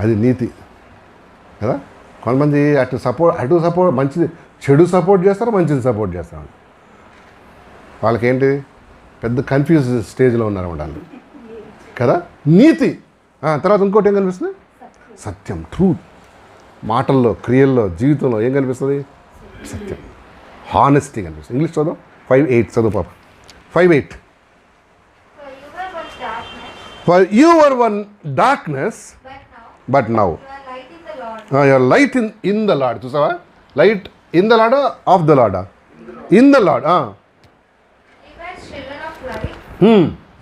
A: అది నీతి కదా. కొంతమంది అటు సపోర్ట్ మంచిది, చెడు సపోర్ట్ చేస్తారు, మంచిది సపోర్ట్ చేస్తారు. వాళ్ళకేంటి పెద్ద కన్ఫ్యూజ్ స్టేజ్లో ఉన్నారన్నమాట వాళ్ళు కదా. నీతి తర్వాత ఇంకోటి ఏం కనిపిస్తుంది? సత్యం, ట్రూత్. మాటల్లో, క్రియల్లో, జీవితంలో ఏం కనిపిస్తుంది? సత్యం, హానెస్టీ కనిపిస్తుంది. ఇంగ్లీష్ చదువు 5:8 చదువు పాప. 5:8. For you were one darkness, but now you are light in the Lord. చూసావా? Light in the lord, of the lord, in the lord.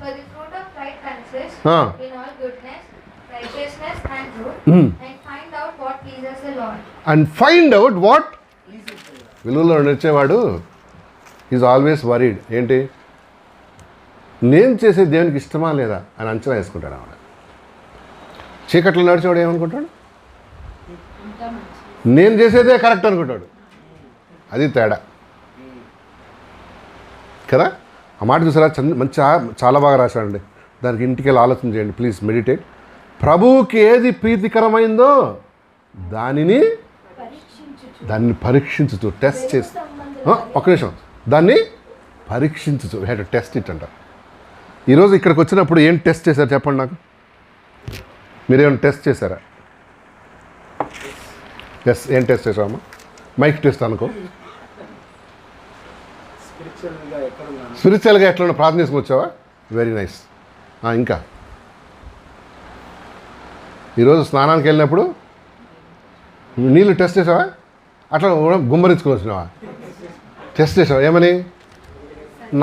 B: For the fruit of light consists in all goodness, righteousness and truth, and find out what pleases the Lord.
A: And find out what వెలుగులో నడిచేవాడు is always worried. ఏంటి? నేను చేసే దేవునికి ఇష్టమా లేదా అని అంచనా వేసుకుంటాడు ఆవిడ. చీకట్లో నడిచేవాడు ఏమనుకుంటాడు? నేను చేసేదే కరెక్ట్ అనుకుంటాడు. అది తేడా కదా. ఆ మాట చూసారా? చాలా బాగా రాశాడండి. దానికి ఇంటికి వెళ్ళి ఆలోచన చేయండి ప్లీజ్, మెడిటేట్. ప్రభువుకి ఏది ప్రీతికరమైందో దాన్ని పరీక్షించు, టెస్ట్ చేసి. ఒక్క నిమిషం, దాన్ని పరీక్షించు. హ్యాడ్ టు టెస్ట్ ఇట్ అంట. ఈరోజు ఇక్కడికి వచ్చినప్పుడు ఏం టెస్ట్ చేశారు చెప్పండి నాకు? మీరేమైనా టెస్ట్ చేశారా? ఎస్, ఏం టెస్ట్ చేసామా? మైక్ టెస్ట్ అనుకో. స్పిరిచువల్గా ఎట్లా ప్రార్థన చేసుకుని వచ్చావా? Very nice. ఇంకా ఈరోజు స్నానానికి వెళ్ళినప్పుడు నీళ్ళు టెస్ట్ చేసావా? అట్లా గుమ్మరించుకొని వచ్చినావా? టెస్ట్ చేసావా? ఏమని?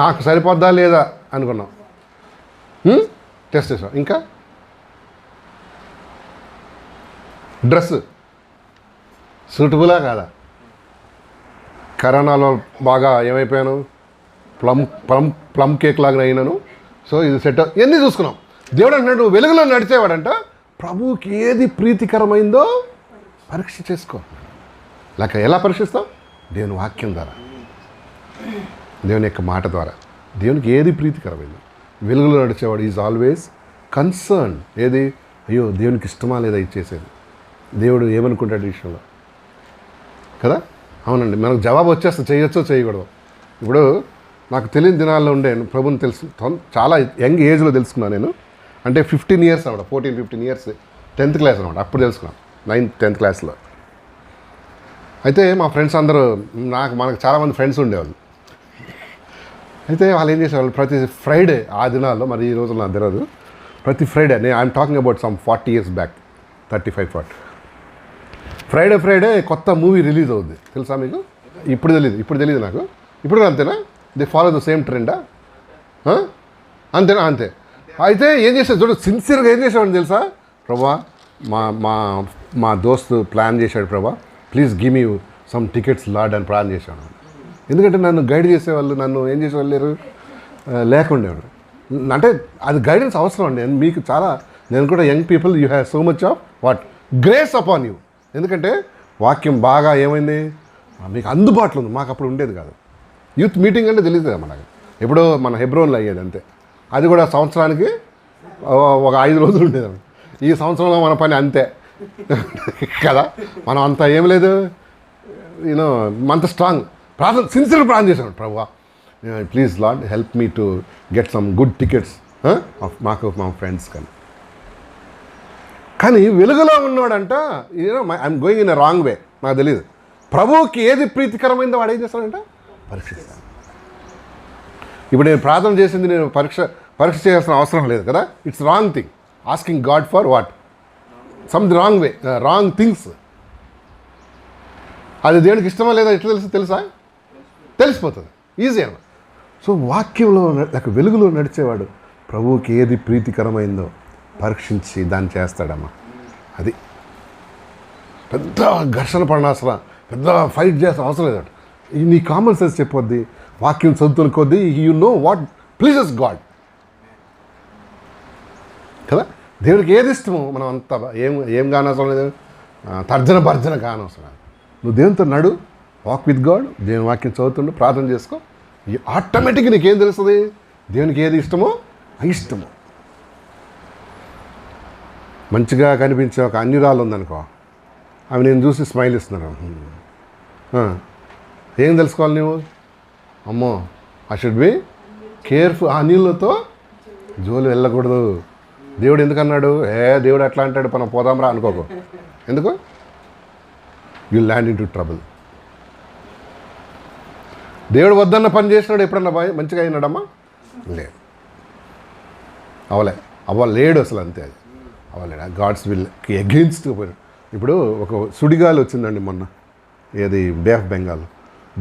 A: నాకు సరిపోద్దా లేదా అనుకున్నావు. టెస్ట్ చేసావా? ఇంకా డ్రెస్ సూటబులా కాదా? కరోనాలో బాగా ఏమైపోయాను? ప్లమ్ కేక్ లాగా అయినాను. సో ఇది సెట్, ఎన్ని చూసుకున్నాం. దేవుడు అంటున్నాడు వెలుగులో నడిచేవాడంట ప్రభువుకి ఏది ప్రీతికరమైందో పరీక్ష చేసుకో. లేక ఎలా పరీక్షిస్తాం? దేవుని వాక్యం ద్వారా, దేవుని యొక్క మాట ద్వారా. దేవునికి ఏది ప్రీతికరమైందో. వెలుగులో నడిచేవాడు ఈజ్ ఆల్వేస్ కన్సర్న్. ఏది? అయ్యో దేవునికి ఇష్టమా లేదా ఇచ్చేసేది, దేవుడు ఏమనుకుంటాడు ఈ విషయంలో కదా. అవునండి, మనకు జవాబు వచ్చేస్తే చేయొచ్చో చేయకూడదు. ఇప్పుడు నాకు తెలియని దినాల్లో ఉండే ప్రభుని తెలుసు, చాలా యంగ్ ఏజ్లో తెలుసుకున్నాను నేను. అంటే 15 ఇయర్స్ అనమాట, 14-15 ఇయర్స్, 10th క్లాస్ అనమాట, అప్పుడు తెలుసుకున్నాను, 9th 10th క్లాస్లో. అయితే మా ఫ్రెండ్స్ అందరూ, మనకు చాలామంది ఫ్రెండ్స్ ఉండేవాళ్ళు. అయితే వాళ్ళు ఏం చేసేవాళ్ళు, ప్రతి ఫ్రైడే ఆ దినాల్లో, మరి ఈ రోజుల్లో నాకు తెలియదు, ప్రతి ఫ్రైడే, నేను I'm talking about some 40 years back, 35-40, Friday కొత్త మూవీ రిలీజ్ అవుద్ది, తెలుసా మీకు? ఇప్పుడు తెలియదు నాకు, ఇప్పుడు అంతేనా? దే ఫాలో ద సేమ్ ట్రెండా? అంతేనా? అంతే. అయితే ఏం చేశాడు చూడు, సిన్సియర్గా ఏం చేసేవాడిని తెలుసా? ప్రభా, మా దోస్తు ప్లాన్ చేశాడు, ప్రభా please give me some tickets lord అని ప్లాన్ చేశాడు. ఎందుకంటే నన్ను గైడ్ చేసేవాళ్ళు, నన్ను ఏం చేసేవాళ్ళు లేరు, లేకుండేవాడు. అంటే అది గైడెన్స్ అవసరం అండి మీకు చాలా. నేను కూడా young people, you have so much of what grace upon you. ఎందుకంటే వాక్యం బాగా ఏమైంది మీకు అందుబాటులో ఉంది, మాకు అప్పుడు ఉండేది కాదు. యూత్ మీటింగ్ అంటే తెలియదు కదా మనకు, ఎప్పుడో మన హెబ్రోన్లో అయ్యేది అంతే. అది కూడా సంవత్సరానికి ఒక 5 రోజులు ఉండేది. ఈ సంవత్సరంలో మన పని అంతే కదా, మనం అంత ఏం లేదు, యూనో అంత స్ట్రాంగ్ ప్రార్థన, సిన్సియర్ ప్రార్థన చేశాను, ప్రభువా please lord help me to get some good tickets మాకు మా ఫ్రెండ్స్. కానీ వెలుగులో ఉన్నాడంట, you know I'm going in a wrong way, నాకు తెలియదు. ప్రభువుకి ఏది ప్రీతికరమైందో వాడు ఏం చేస్తాడంట, పరీక్షిస్తాను. ఇప్పుడు నేను ప్రార్థన చేసింది నేను పరీక్ష చేయాల్సిన అవసరం లేదు కదా. It's wrong thing, asking God for what, some wrong way, wrong things. అది దేవునికి ఇష్టమా లేదా ఎట్లా తెలుసా? తెలిసిపోతుంది ఈజీ అన్న. సో వాక్యంలో వెలుగులో నడిచేవాడు ప్రభువుకి ఏది ప్రీతికరమైందో పరీక్షించి దాన్ని చేస్తాడమ్మా. అది పెద్ద ఘర్షణ పడిన పెద్ద ఫైట్ చేసిన అవసరం లేదట. నీ కామన్ సెన్స్ చెప్పొద్ది, వాక్యం చదువుతున్న కొద్దీ you know what pleases God కదా. దేవుడికి ఏది ఇష్టమో మనం అంత ఏం కానవసరం లేదు, తర్జన కానవసరం లేదు. నువ్వు దేవునితో నడు, వాక్ విత్ గాడ్, దేవుని వాక్యం చదువుతుండు, ప్రార్థన చేసుకో, ఆటోమేటిక్గా నీకేం తెలుస్తుంది దేవునికి ఏది ఇష్టమో అయిష్టమో. మంచిగా కనిపించే ఒక అన్యురాలు ఉందనుకో, అవి నేను చూసి స్మైల్ ఇస్తున్నాను, ఏం తెలుసుకోవాలి నువ్వు? అమ్మో ఐ షుడ్ బి కేర్ఫుల్, ఆ నీళ్ళతో జోలు వెళ్ళకూడదు. దేవుడు ఎందుకన్నాడు? దేవుడు అట్లా అంటాడు, మనం పోదాంరా అనుకోకు. ఎందుకు? You land in to trouble. దేవుడు వద్దన్న పని చేసినాడు ఎప్పుడన్నా మంచిగా అయినాడమ్మా? లేదు, అవ్వలేడు అసలు, అంతే. అది అవ్వలేడు, గాడ్స్ విల్కి అగెయిన్స్ట్ పోయాడు. ఇప్పుడు ఒక సుడిగాలి వచ్చిందండి మొన్న, ఏది బే ఆఫ్ బెంగాల్,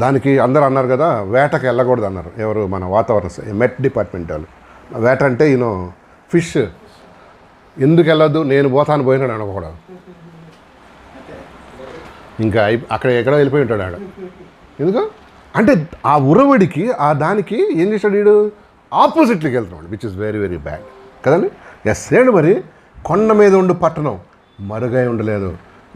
A: దానికి అందరూ అన్నారు కదా వేటకి వెళ్ళకూడదు అన్నారు. ఎవరు? మన వాతావరణ మెట్ డిపార్ట్మెంట్ వాళ్ళు. వేట అంటే యూనో ఫిష్, ఎందుకు వెళ్ళొద్దు, నేను పోతాను పోయినాడు అనకూడదు. ఇంకా అక్కడ ఎక్కడో వెళ్ళిపోయి ఉంటాడు ఆడ. ఎందుకు అంటే ఆ ఉరవడికి, ఆ దానికి ఏం చేశాడు వీడు, ఆపోజిట్లోకి వెళ్తున్నాడు, which is very very bad కదండి. ఎస్ ఏంటి మరి, కొండ మీద ఉండు పట్టణం మరుగై ఉండలేదు.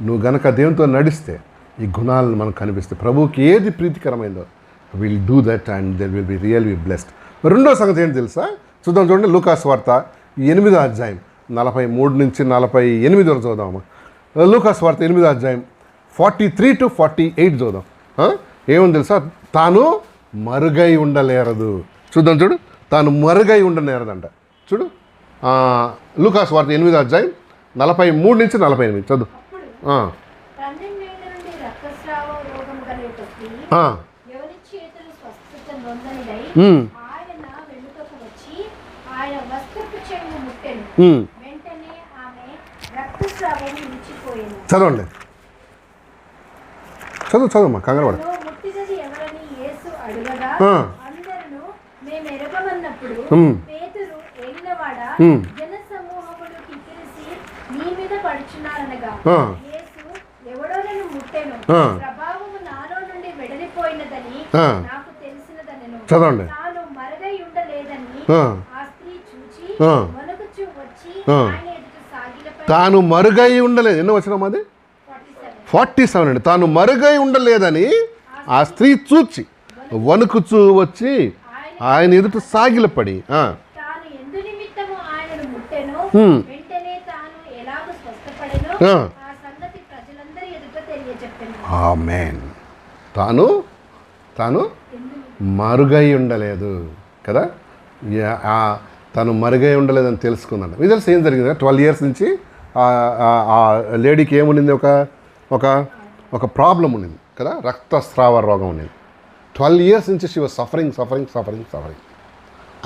A: నువ్వు గనక దేవునితో నడిస్తే ఈ గుణాలను మనకు కనిపిస్తాయి. ప్రభువుకి ఏది ప్రీతికరమైందో will do that and there will be really blessed. రెండో సంగతి ఏంటి తెలుసా? చూద్దాం, చూడండి, లూకాసు వార్త 8వ అధ్యాయం 43 నుంచి 48 వరకు చూద్దామమ్మా. లూకాసు వార్త 8వ అధ్యాయం 43 to 48 చూద్దాం. ఏముంది తెలుసా? తాను మరుగై ఉండలేరదు. చూద్దాం, చూడు, తాను మరుగై ఉండలేరదంట. చూడు, లూకాసు వార్త 8వ అధ్యాయం 43 నుంచి 48 చదువు. చదవండి, చదువమ్మా, కంగారు పడ. చదవండి. తాను మరుగై ఉండలేదు. ఎన్నో వచ్చినాం అది? 47 అండి. తాను మరుగై ఉండలేదని ఆ స్త్రీ చూచి వణుకుచూ వచ్చి ఆయన ఎదుట సాగిలపడి ఆమేన్. తాను మరుగై ఉండలేదు కదా. తను మరుగై ఉండలేదని తెలుసుకుందంట. ఇది తెలిసి ఏం జరిగింది, 12 years నుంచి ఆ లేడీకి ఏముండింది, ఒక ప్రాబ్లం ఉండింది కదా, రక్తస్రావ రోగం ఉండింది. 12 years నుంచి షీ వాజ్ సఫరింగ్.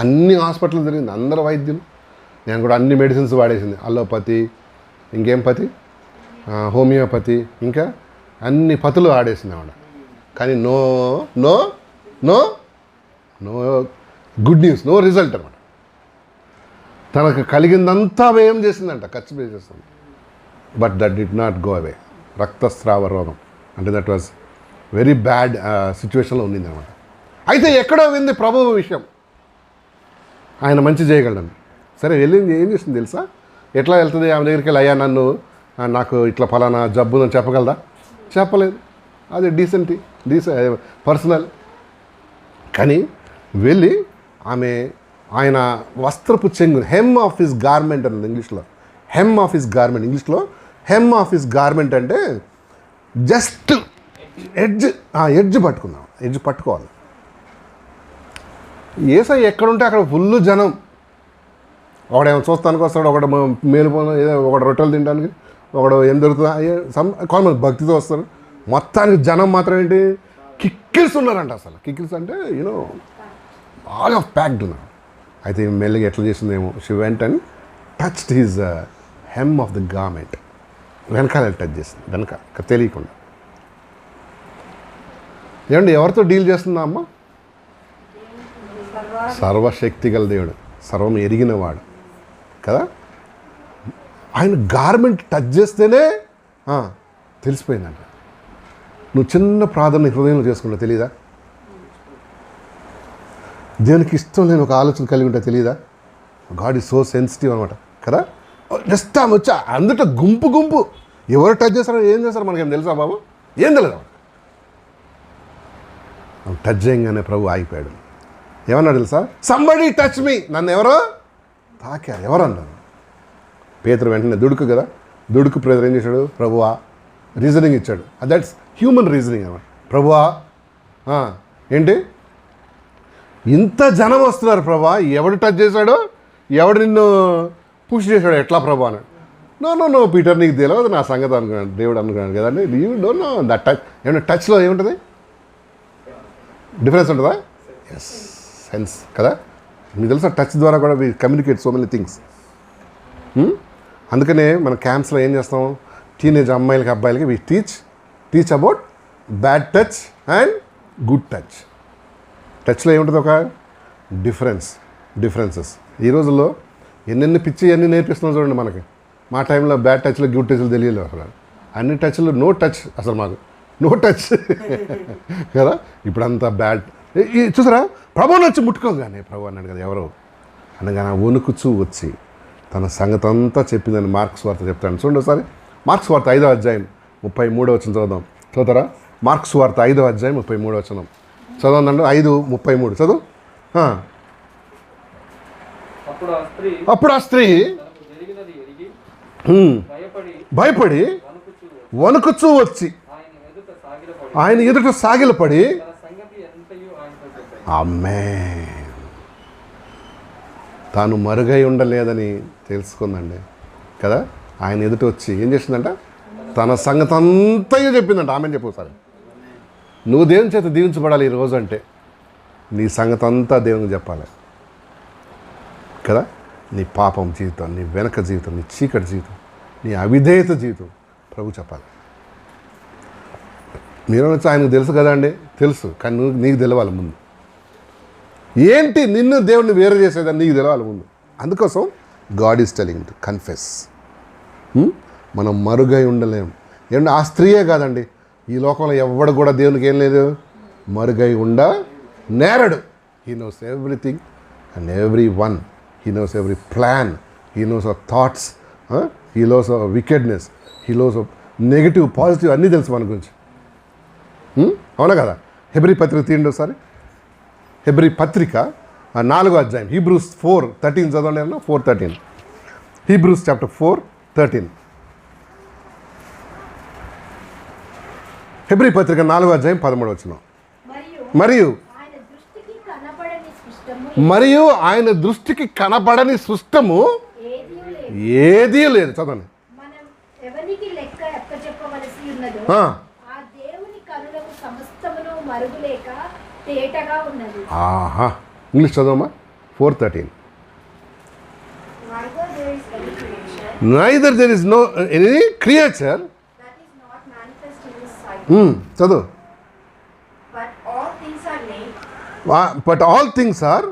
A: అన్ని హాస్పిటల్ జరిగింది, అందరు వైద్యులు, నేను కూడా అన్ని మెడిసిన్స్ వాడేసింది, అల్లోపతి, ఇంకేం పతి, హోమియోపతి, ఇంకా అన్ని పతులు ఆడేసింది ఆవిడ. కానీ no good news, no result అనమాట. తనకు కలిగిందంతా వ్యయం చేసిందంట, ఖర్చు చేసేస్తుంది. But that did not go away. రక్తస్రావ రోగం అంటే దట్ వాజ్ వెరీ బ్యాడ్ సిచ్యువేషన్లో ఉండింది అనమాట. అయితే ఎక్కడో వింది ప్రభువు విషయం, ఆయన మంచి చేయగలడని. సరే వెళ్ళింది, ఏం చేసింది తెలుసా, ఎట్లా వెళ్తుంది ఆమె దగ్గరికి వెళ్ళి, అయ్యా నాకు ఇట్లా ఫలానా జబ్బు అని చెప్పగలదా, చెప్పలేదు. అది పర్సనల్. కానీ వెళ్ళి ఆయన వస్త్రపు చెంగు, హెమ్ ఆఫ్ హిస్ గార్మెంట్ అన్నది ఇంగ్లీష్లో. హెమ్ ఆఫ్ హిస్ గార్మెంట్ అంటే జస్ట్ ఎడ్జ్ పట్టుకోవాలి. యేసయ్య ఎక్కడుంటే అక్కడ ఫుల్ జనం. ఒకడేమో చూస్తానికి వస్తాడు, ఒకడు మేలుపోను, ఏదో ఒకడు రొట్టెలు తినడానికి, ఒకడు ఏం దొరుకుతుంది, కొంతమంది భక్తితో వస్తారు. మొత్తానికి జనం మాత్రం ఏంటి, కిక్కిల్స్ ఉన్నారంట. అసలు కిక్కిల్స్ అంటే బాగా ప్యాక్డ్ ఉన్నారు. అయితే మెల్లగా ఎట్లా చేసిందేమో, she went and touched his hem of the garment. వెనకాల టచ్ చేసింది, వెనక తెలియకుండా. ఏమండి, ఎవరితో డీల్ చేస్తుందా అమ్మ? సర్వశక్తి గల దేవుడు, సర్వం ఎరిగినవాడు కదా. ఆయన గార్మెంట్ టచ్ చేస్తేనే తెలిసిపోయిందంట. నువ్వు చిన్న ప్రార్థన హృదయంలో చేసుకుంటా తెలీదా? దేవునికి ఇష్టం లేని ఒక ఆలోచన కలిగి ఉంటా తెలీదా? గాడ్ ఈజ్ సో సెన్సిటివ్ అనమాట కదా. జస్ట్ ఆమె వచ్చా అందుట గుంపు ఎవరు టచ్ చేస్తారో ఏం చేస్తారో మనకేం తెలుసా బాబు? ఏం తెలియదు. టచ్ చేయగానే ప్రభు ఆగిపోయాడు. ఏమన్నాడు తెలుసా? సంబడి టచ్ మీ, నన్ను ఎవరో తాకారు. ఎవరు అన్నారు? పేతురు వెంటనే దుడుకు కదా, దుడుకు పేతురు ఏం చేశాడు? ప్రభువా, రీజనింగ్ ఇచ్చాడు. దట్స్ హ్యూమన్ రీజనింగ్ అన్నమాట. ప్రభువా ఏంటి ఇంత జనం వస్తున్నారు ప్రభా, ఎవడు టచ్ చేశాడో, ఎవడు నిన్ను పుష్ చేశాడో, ఎట్లా ప్రభా అన్నాడు. నో పీటర్, నీకు తెలియదు నా సంగతి అనుకున్నాను, దేవుడు అనుకున్నాను కదండి. You don't know that touch. ఏమన్నా టచ్లో ఏముంటుంది, డిఫరెన్స్ ఉంటుందా? ఎస్, సెన్స్ కదా. మీకు తెలుసా, టచ్ ద్వారా కూడా we communicate so many things. అందుకనే మన క్యాంప్స్లో ఏం చేస్తాం, టీనేజ్ అమ్మాయిలకి అబ్బాయిలకి we teach about bad touch and good touch. టచ్లో ఏముంటుంది, ఒక డిఫరెన్సెస్. ఈ రోజుల్లో ఎన్ని నేర్పిస్తున్నాం చూడండి మనకి. మా టైంలో బ్యాడ్ టచ్లో గుడ్ టచ్లు తెలియలేదు అసలు. అన్ని టచ్లు నో టచ్, అసలు మాకు నో టచ్ కదా. ఇప్పుడంతా బ్యాడ్. చూసారా, ప్రభుని వచ్చి ముట్టుకోగానే ప్రభు అన్నాడు కదా, ఎవరో అనగానే వణుకుచూ వచ్చి తన సంగతి అంతా చెప్పిందని మార్క్స్ వార్త చెప్తాను. చూడండి ఒకసారి, మార్క్స్ వార్త 5వ అధ్యాయం 33వ వచనం చదువుతారా? మార్క్స్ వార్త 5వ అధ్యాయం 33వ వచనం చదవండి. 5:33 చదువు. అప్పుడు ఆ స్త్రీ భయపడి వణుకుచూ వచ్చి ఆయన ఎదుట సాగిలపడి, ఆమేన్, తాను మరుగై ఉండలేదని తెలుసుకుందండి కదా. ఆయన ఎదుట వచ్చి ఏం చేసిందంట, తన సంగతి అంతయో చెప్పిందంట. ఆమెను చెప్పు సరే, నువ్వు దేవుని చేత దీవించబడాలి ఈరోజు అంటే నీ సంగతి అంతా దేవునికి చెప్పాలి కదా. నీ పాపం జీవితం, నీ వెనక జీవితం, నీ చీకటి జీవితం, నీ అవిధేయత జీవితం ప్రభు చెప్పాలి. మీరు వచ్చి ఆయనకు తెలుసు కదా అండి, తెలుసు, కానీ నీకు తెలవాలి ముందు. ఏంటి నిన్ను దేవుడిని వేరు చేసేదని నీకు తెలవాలి ముందు. అందుకోసం God is telling to confess. మనం మరుగై ఉండలేము. ఏమంటే ఆ స్త్రీయే కాదండి, ఈ లోకంలో ఎవడు కూడా దేవునికి ఏం లేదు, మరుగై నేరడు. He knows everything and every one. He knows every plan. He knows our thoughts. He knows our wickedness. He knows negative, positive అన్నీ తెలుసు మన గురించి. అవునా కదా? హెబ్రీ పత్రిక తీయండి ఒకసారి. హెబ్రీ పత్రిక 4వ అధ్యాయం, హీబ్రూస్ 4:13 చదవండి అన్న. 4:13, హీబ్రూస్ చాప్టర్ 4:13. హెబ్రీ పత్రిక 4:13
D: మరియు
A: మరియు
D: ఆయన దృష్టికి కనబడని సృష్టము
A: మరియు ఆయన దృష్టికి కనబడని సృష్టము
D: ఏదీ లేదు.
A: ఏదీ లేదు. చదవండి.
D: మనం ఎవరికి లెక్క చెప్పవలసి ఉన్నదో
A: ఆ,
D: ఆ దేవుని కనులకు సమస్తమును మరుగులేక తేటగా ఉన్నది.
A: ఆహా, ఇంగ్లీష్ చదవమ్మా. 4:13.
B: Neither there is any creation
A: neither there is no any creature.
B: that is not manifest in his sight,
A: చదువు.
B: but all things are made,
A: but all things are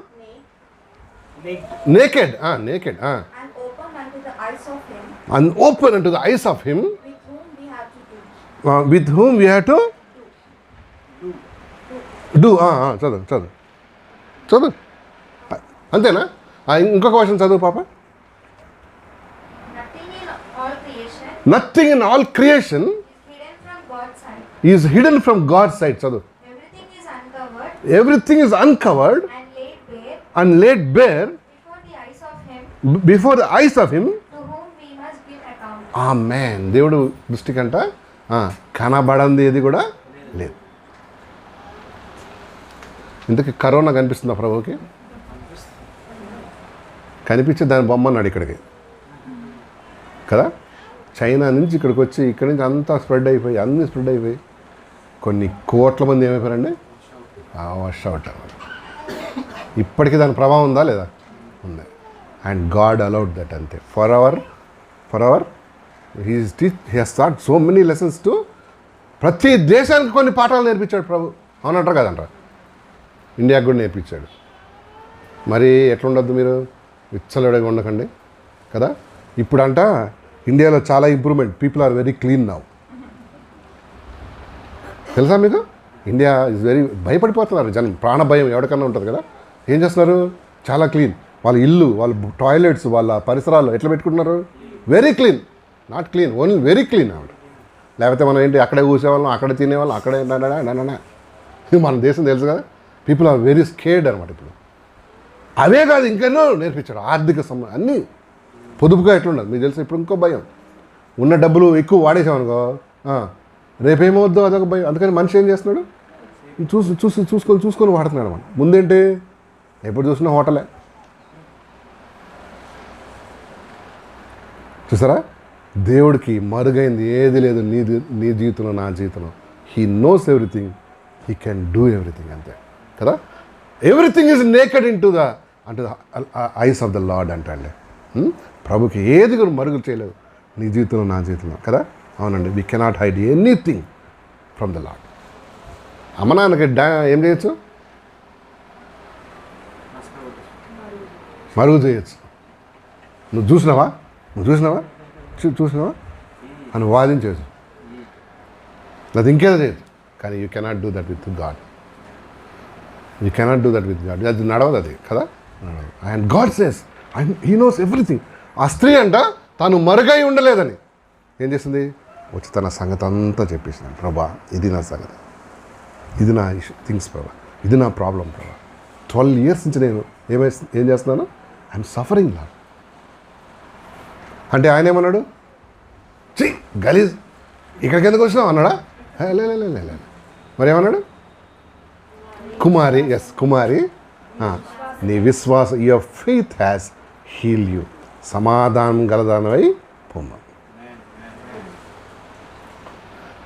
A: naked naked
B: and open unto the eyes of him
A: and open unto the eyes of him
B: with whom we have to do.
A: With whom we have to do. చదువు చదువు చదువు. అంతేనా? ఇంకొక వర్షం చదువు పాప.
B: Nothing in all creation
A: nothing in all creation
B: is hidden from God's sight.
A: Is hidden from God sight. చదువు.
B: Everything is uncovered
A: everything is uncovered
B: and laid bare
A: and laid bare
B: before the eyes of him
A: before the eyes of him.
B: to whom we must give account.
A: Man, దేవుడు దృష్టికంట కనబడంది ఏది కూడా లేదు. ఇంతకీ corona కనిపిస్తుందా ప్రభుకి? కనిపించే దాని బొమ్మ అన్నాడు ఇక్కడికి కదా. చైనా నుంచి ఇక్కడికి వచ్చి ఇక్కడి నుంచి అంతా స్ప్రెడ్ అయిపోయి అన్నీ స్ప్రెడ్ అయిపోయి కొన్ని కోట్ల మంది ఏమైపోయారండి? Wash out. ఇప్పటికీ దాని ప్రభావం ఉందా లేదా? ఉంది. అండ్ గాడ్ అలౌడ్ దట్ అంతే. For our he has taught so many lessons to. ప్రతి దేశానికి కొన్ని పాఠాలు నేర్పించాడు ప్రభు. అవునంటారు కదంటారు. ఇండియాకి కూడా నేర్పించాడు. మరి ఎట్లుండొద్దు మీరు? విచ్చలవిడిగా ఉండకండి కదా. ఇప్పుడంట ఇండియాలో చాలా improvement. People are very clean now. తెలుసా మీకు? ఇండియా ఇస్ వెరీ భయపడిపోతున్నారు జనం. ప్రాణ భయం ఎవరికన్నా ఉంటుంది కదా. ఏం చేస్తున్నారు? చాలా క్లీన్. వాళ్ళ ఇల్లు, వాళ్ళ టాయిలెట్స్, వాళ్ళ పరిసరాలు ఎట్లా పెట్టుకుంటున్నారు? Very clean. Not clean, only very clean ఆవిడ. లేకపోతే మనం ఏంటి అక్కడే కూసేవాళ్ళం, అక్కడే తినేవాళ్ళం, అక్కడే మన దేశం తెలుసు కదా. పీపుల్ ఆర్ వెరీ స్కేర్డ్ అనమాట ఇప్పుడు. అవే కాదు ఇంకెన్నో నేర్పించాడు. ఆర్థిక అన్నీ పొదుపుగా ఎట్లుండదు మీకు తెలుసు. ఇప్పుడు ఇంకో భయం. ఉన్న డబ్బులు ఎక్కువ వాడేసామనుకో రేపేమవుద్దో అదొక భయం. అందుకని మనిషి ఏం చేస్తున్నాడు? చూసుకొని వాడుతున్నాడు. మనం ముందేంటి ఎప్పుడు చూసినా హోటలే. చూసారా? దేవుడికి మరుగైంది ఏది లేదు. నీ జీవితంలో నా జీవితంలో. He knows everything, he can do everything. అంతే కదా. Everything is naked in to the eyes of the lord అంటండి. ప్రభుకి ఏది కూడా మరుగు చేయలేదు నీ జీవితంలో నా జీవితంలో కదా. అవునండి. We cannot hide anything from the lord. అమ్మ నాన్నకి ఏం చేయొచ్చు? మరుగు చేయొచ్చు. నువ్వు చూసినావా అని వాదించవచ్చు. అది ఇంకేదో చేయొచ్చు. కానీ you cannot do that with God. You cannot do that with God. అది నడవదు అది కదా. And God says and he knows everything. ఆ స్త్రీ అంట తాను మరుగై ఉండలేదని ఏం చేసింది? వచ్చి తన సంగతి అంతా చెప్పేసింది. ప్రభా, ఇది నా సంగతి, ఇది నా థింగ్స్ ప్రభా, ఇది నా ప్రాబ్లం ప్రభా. 12 years నుంచి నేను ఏం చేస్తున్నాను? ఐఎమ్ సఫరింగ్ లా. అంటే ఆయన ఏమన్నాడు? గలీజ్, ఇక్కడికి ఎందుకు వచ్చినావు అన్నాడా? లే. మరి ఏమన్నాడు? కుమారి, ఎస్ కుమారి, నీ విశ్వాసం, your faith has heal you. సమాధానం గలదానమై పొమ్మ.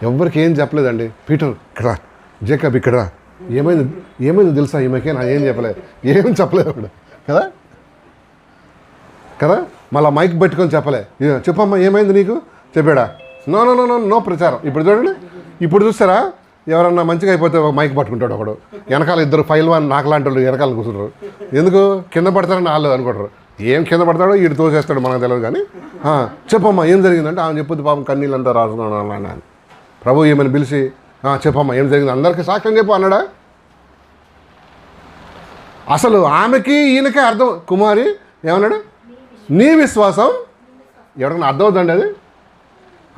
A: ఎవరికి ఏం చెప్పలేదండి. పీటర్ ఇక్కడ, జేకబ్ ఇక్కడ, ఏమైంది తెలుసా ఈమెకే? నా ఏం చెప్పలేదు, ఏం చెప్పలేదు అప్పుడు కదా. మళ్ళీ మైక్ పెట్టుకొని చెప్పలే. చెప్పమ్మా ఏమైంది నీకు? చెప్పాడా? నో ప్రచారం. ఇప్పుడు చూడండి, ఇప్పుడు చూస్తారా ఎవరన్నా మంచిగా అయిపోతే ఒక మైక్ పట్టుకుంటాడు ఒకడు, వెనకాల ఇద్దరు ఫైల్ వన్ నాకు లాంటి వాళ్ళు వెనకాల కూర్చుంటారు. ఎందుకు? కింద పడతారని వాళ్ళు అనుకుంటారు. ఏం కింద పడతాడో వీడు తోసేస్తాడు మనకు తెలియదు. కానీ చెప్పమ్మా ఏం జరిగిందంటే ఆమె చెప్పొద్దు పాపం కన్నీళ్ళంతా రాస్తున్నాడు అని. ప్రభు ఏమని పిలిచి చెప్పమ్మా ఏం జరిగింది, అందరికీ సాక్ష్యం చెప్పు అన్నాడా? అసలు ఆమెకి ఈయనకే అర్థం. కుమారి ఏమన్నాడు? నీ విశ్వాసం. ఎవరికైనా అర్థం అవుతుందండి? అది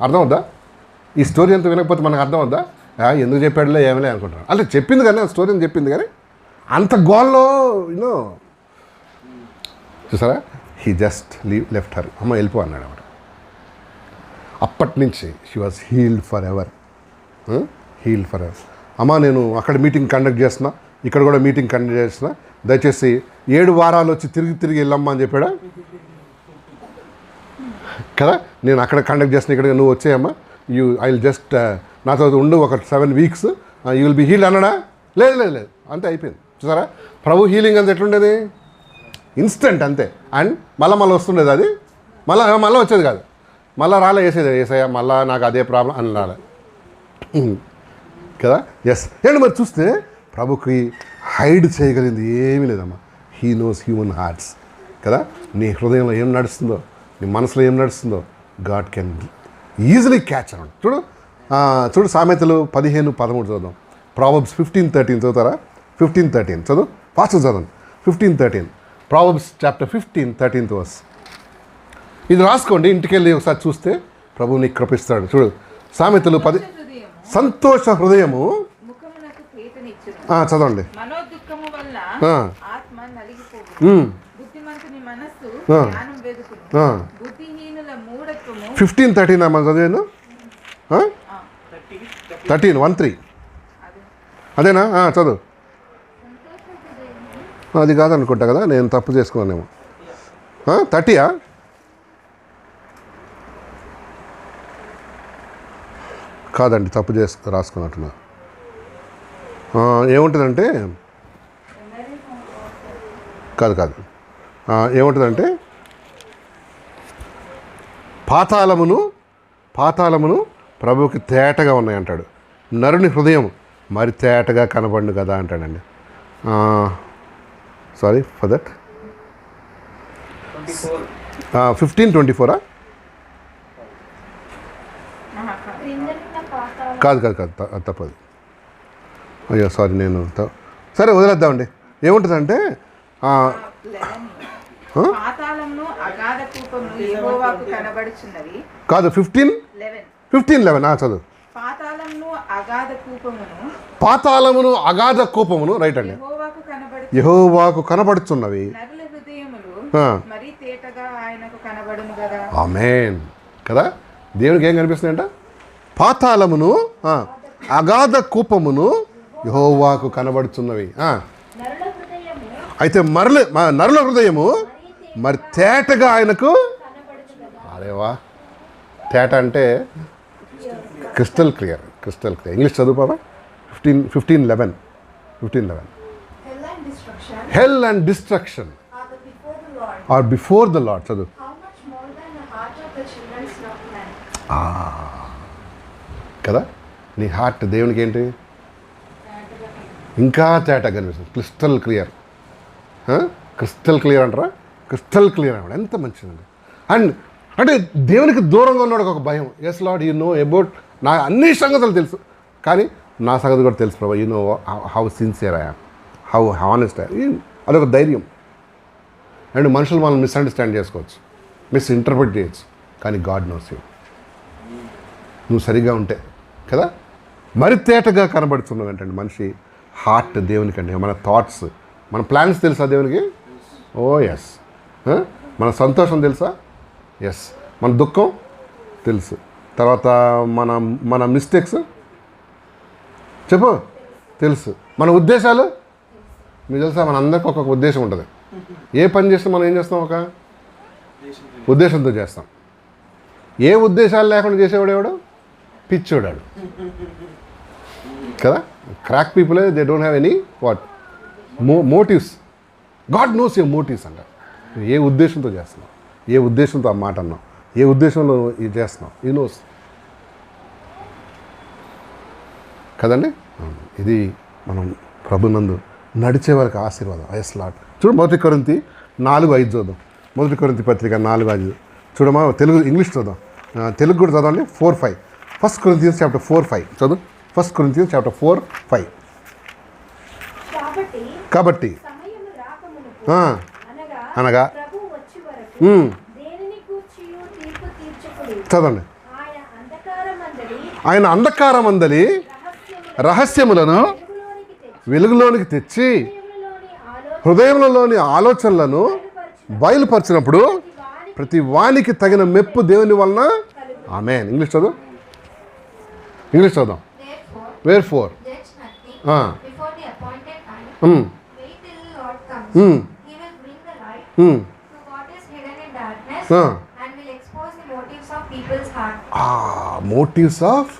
A: అర్థం అవుద్దా? ఈ స్టోరీ అంతా వినకపోతే మనకు అర్థం అవుద్దా? ఎందుకు చెప్పాడులే ఏమలే అనుకుంటాను. అంటే చెప్పింది కానీ, ఆ స్టోరీని చెప్పింది కానీ అంత గోల్లో యూనో చూసారా. He just left her. అమ్మ వెళ్ళిపో అన్నాడు అన్నమాట. అప్పటి నుంచి she was healed forever. Heal for us. అమ్మా నేను అక్కడ మీటింగ్ కండక్ట్ చేస్తున్నా, ఇక్కడ కూడా మీటింగ్ కండక్ట్ చేస్తున్నా, దయచేసి 7 వారాలు వచ్చి తిరిగి వెళ్ళమ్మా అని చెప్పాడా కదా. నేను అక్కడ కండక్ట్ చేస్తున్నా, ఇక్కడ నువ్వు వచ్చేయమ్మా, ఐ విల్ జస్ట్ నాతో ఉండు ఒక 7 weeks, you will be heal అన్నాడా? లేదు అంతే, అయిపోయింది. చూసారా ప్రభు హీలింగ్ అంత ఎట్లుండేది? ఇన్స్టెంట్ అంతే. అండ్ మళ్ళీ వస్తుండేది, అది మళ్ళీ వచ్చేది కాదు, మళ్ళీ రాలే వేసేది, వేసాయా మళ్ళీ నాకు అదే ప్రాబ్లం అని రాలే కదా. ఎస్. ఏంటి మరి చూస్తే ప్రభుకి హైడ్ చేయగలిగింది ఏమీ లేదమ్మా. హీ నోస్ హ్యూమన్ హార్ట్స్ కదా. నీ హృదయంలో ఏం నడుస్తుందో, నీ మనసులో ఏం నడుస్తుందో గాడ్ కెన్ ఈజీలీ క్యాచ్ అన్నమాట. చూడు సామెతలు 15:13 చదువుదాం. ప్రావర్బ్స్ 15:13 చదువుతారా? 15:13 చదువు, ఫాస్ట్ చదవండి. 15:13 ప్రావర్బ్స్ చాప్టర్ 15:13 వర్స్. ఇది రాసుకోండి, ఇంటికి వెళ్ళి ఒకసారి చూస్తే ప్రభు నీకు కృపిస్తాడు. చూడు సామెతలు 10 సంతోష హృదయము
C: ముఖమునకు ప్రీతినిచ్చును.
A: చదవండి.
C: మనోదుఃఖము వలన ఆత్మ నలిగిపోవును. బుద్ధిమంతుని మనస్సు జ్ఞానం వెదుకును. బుద్ధిహీనుల మూఢత్వము.
A: 15:13 మనం చదివాను. 13 అదేనా? చదువు. అది కాదనుకుంటా కదా, నేను తప్పు చేసుకున్నానేమో. 30 కాదండి, తప్పు రాసుకున్నట్టున్నా. ఏముంటుందంటే కాదు ఏముంటుందంటే పాతాళమును ప్రభువుకి తేటగా ఉన్నాయి అంటాడు, నరుని హృదయం మరి తేటగా కనబడును కదా అంటాడండి. Sorry for that. 15:24 కాదు తప్పదు. అయ్యో సారీ, నేను సరే వదిలేద్దామండి. ఏముంటుందంటే కాదు 15:11 చదువు. పాతాళమును అగాధ కూపమును రైట్ అండి, యెహోవాకు కనబడుచున్నవి. ఆమేన్ కదా. దేవునికి ఏం కనిపిస్తుందంట? పాతాళమును అగాధ కూపమును యెహోవాకు కనబడుచున్నవి. అయితే నరుల హృదయము మరి తేటగా ఆయనకు. అరేవా, తేట అంటే క్రిస్టల్ క్లియర్. ఇంగ్లీష్ చదువు పాపా. 15:11 Hell and destruction are before the Lord. చదువు. కదా, నీ హార్ట్ దేవునికి ఏంటి? ఇంకా తేటగా కనిపిస్తుంది. క్రిస్టల్ క్లియర్ అంటారా? క్రిస్టల్ క్లియర్ అన్నమాట. ఎంత మంచిదండి. అండ్ అంటే దేవునికి దూరంగా ఉన్నాడు ఒక భయం. Yes Lord, you know about, నా అన్ని సంగతులు తెలుసు, కానీ నా సంగతి కూడా తెలుసు ప్రభా. You know how sincere I am, how honest I am. అదొక ధైర్యం. అండ్ మనుషులు మనం మిస్అండర్స్టాండ్ చేసుకోవచ్చు, మిస్ఇంటర్ప్రిట్ చేయొచ్చు, కానీ గాడ్ నోస్ యూ. నువ్వు సరిగా ఉంటే కదా. మరి తేటగా కనబడుతున్నావు ఏంటంటే మనిషి హార్ట్ దేవునికండి. మన థాట్స్, మన ప్లాన్స్ తెలుసా దేవునికి? ఓ ఎస్. మన సంతోషం తెలుసా? ఎస్. మన దుఃఖం తెలుసు. తర్వాత మన మిస్టేక్స్ చెప్పు తెలుసు. మన ఉద్దేశాలు మీకు తెలుసా? మన అందరికీ ఒక్కొక్క ఉద్దేశం ఉంటుంది. ఏ పని చేస్తే మనం ఏం చేస్తాం? ఒక ఉద్దేశంతో చేస్తాం. ఏ ఉద్దేశాలు లేకుండా చేసేవాడు ఎవడు? పిచ్చోడాడు కదా. Crack people they don't have any motives. God knows your motives అంట. ఏ ఉద్దేశంతో చేస్తున్నావు, ఏ ఉద్దేశంతో ఆ మాట అన్నావు, ఏ ఉద్దేశంలో ఇది చేస్తున్నావు, ఈ నోస్ కదండి. ఇది మనం ప్రభునందు నడిచే వరకు ఆశీర్వాదం. Yes Lord. చూడు 1 కొరింథీ 4:5 చూద్దాం. 1 కొరింథీ పత్రిక 4:5 చూడమా. తెలుగు ఇంగ్లీష్ చూద్దాం, తెలుగు కూడా చదవండి. 4:5 1 Corinthians chapter 4:5 చదువు. 1 Corinthians chapter 4:5 కాబట్టి అనగా చదవండి. ఆయన అంధకారమందలి రహస్యములను వెలుగులోనికి తెచ్చి హృదయములలోని ఆలోచనలను బయలుపరిచినప్పుడు ప్రతి వానికి తగిన మెప్పు దేవుని వలన. ఆమేన్. ఇంగ్లీష్ చదువు. Wherefore
B: judge nothing
A: Ah.
B: before the appointed time.
A: Hmm.
B: Wait till the Lord comes.
A: Hmm.
B: He will bring the light
A: Hmm.
B: to what is hidden in darkness
A: Ah.
B: and will expose the motives of people's heart.
A: Motifs of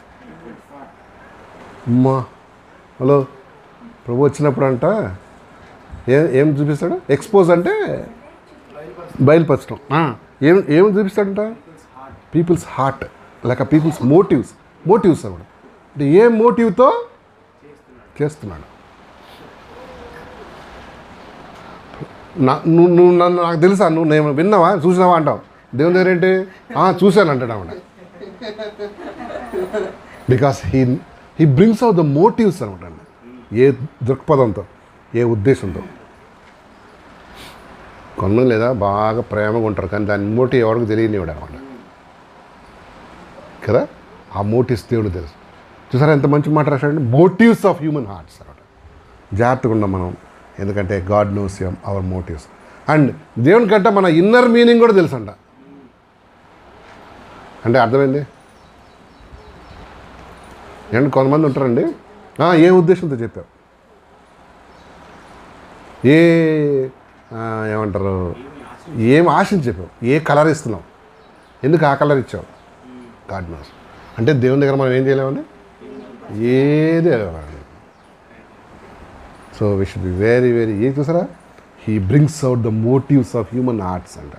A: అమ్మా hello ప్రభు వచ్చినప్పుడు అంట ఏం చూపిస్తాడు? Expose అంటే బయలుపరచడం. ఏం చూపిస్తాడంట? Peoples heart, లేక peoples motifs అన్నమాట. అంటే ఏ మోటివ్తో చేస్తున్నాడు. నువ్వు నన్ను నాకు తెలుసా, నువ్వు నేను విన్నావా చూసినావా అంటావు. దేవుని దగ్గర ఏంటి? చూశాను అంటాడు అన్నమాట. Because he brings out the motifs అనమాట. ఏ దృక్పథంతో, ఏ ఉద్దేశంతో. కొన్న లేదా బాగా ప్రేమగా ఉంటారు, కానీ దాని మోటివ్ ఎవరికి తెలియనివాడు అనమాట కదా. ఆ మోటివ్స్ దేవుడు తెలుసు. చూసారా ఎంత మంచి మాట రాశాడంటే, మోటివ్స్ ఆఫ్ హ్యూమన్ హార్ట్స్ అనమాట. జాగ్రత్తగా ఉన్నాం మనం, ఎందుకంటే God knows our motives. And దేవుని కంటే మన ఇన్నర్ మీనింగ్ కూడా తెలుసు అంట. అంటే అర్థమైంది ఏంటి? కొంతమంది ఉంటారండి, ఏ ఉద్దేశంతో చెప్పావు, ఏమంటారు, ఏం ఆశించి చెప్పావు, ఏ కలర్ ఇస్తున్నావు, ఎందుకు ఆ కలర్ ఇచ్చావు, గాడ్ నోస్. అంటే దేవుని దగ్గర మనం ఏం చేయలేమండి, ఏది. So we should be very very, చూసారా, he brings out the motives of human hearts అంట.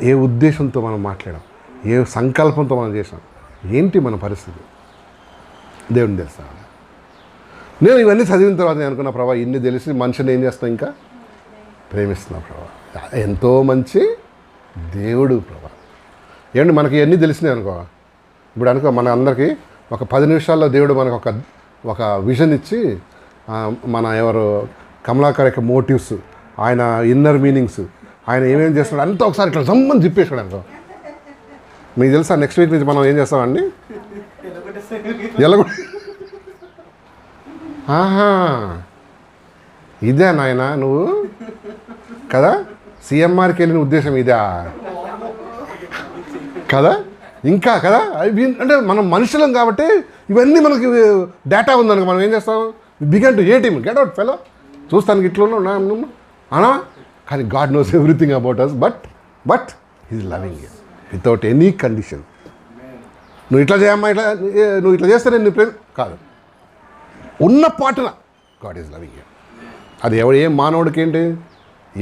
A: ఏ ఉద్దేశంతో మనం మాట్లాడాం, ఏ సంకల్పంతో మనం చేసాం, ఏంటి మన పరిస్థితి, దేవుని తెలుసా. నేను ఇవన్నీ చదివిన తర్వాత నేను అనుకున్నా, ప్రభా ఇన్ని తెలిసి మనిషిని ఏం చేస్తాం, ఇంకా ప్రేమిస్తున్నా ప్రభా. ఎంతో మంచి దేవుడు ప్రభా. ఏమండి మనకి ఇవన్నీ తెలిసినాయి అనుకో, ఇప్పుడు అనుకో మన అందరికీ ఒక 10 నిమిషాల్లో దేవుడు మనకు ఒక విజన్ ఇచ్చి, మన ఎవరు కమలాకర్ యొక్క మోటివ్స్, ఆయన ఇన్నర్ మీనింగ్స్, ఆయన ఏమేమి చేస్తున్నాడు అంతా ఒకసారి ఇట్లా జమ్మని చెప్పేసాడు అనుకో. మీకు తెలుసా నెక్స్ట్ వీక్ నుంచి మనం ఏం చేస్తామండి, ఇదే నాయన నువ్వు కదా, సిఎంఆర్కి వెళ్ళిన ఉద్దేశం ఇదా కదా, ఇంకా కదా. అంటే మనం మనుషులం కాబట్టి ఇవన్నీ మనకి డేటా ఉందనుకో, మనం ఏం చేస్తాం, began to team get out fellow. చూస్తానికి ఇట్లా అనా, కానీ God knows everything about us. But is loving you without any condition. నువ్వు ఇట్లా చేయమ్మా, నువ్వు ఇట్లా చేస్తే నేను ప్రేమ కాదు, ఉన్న పాటున గాడ్ ఈజ్ లవింగ్ యూ. అది ఏ మానవుడికి ఏంటి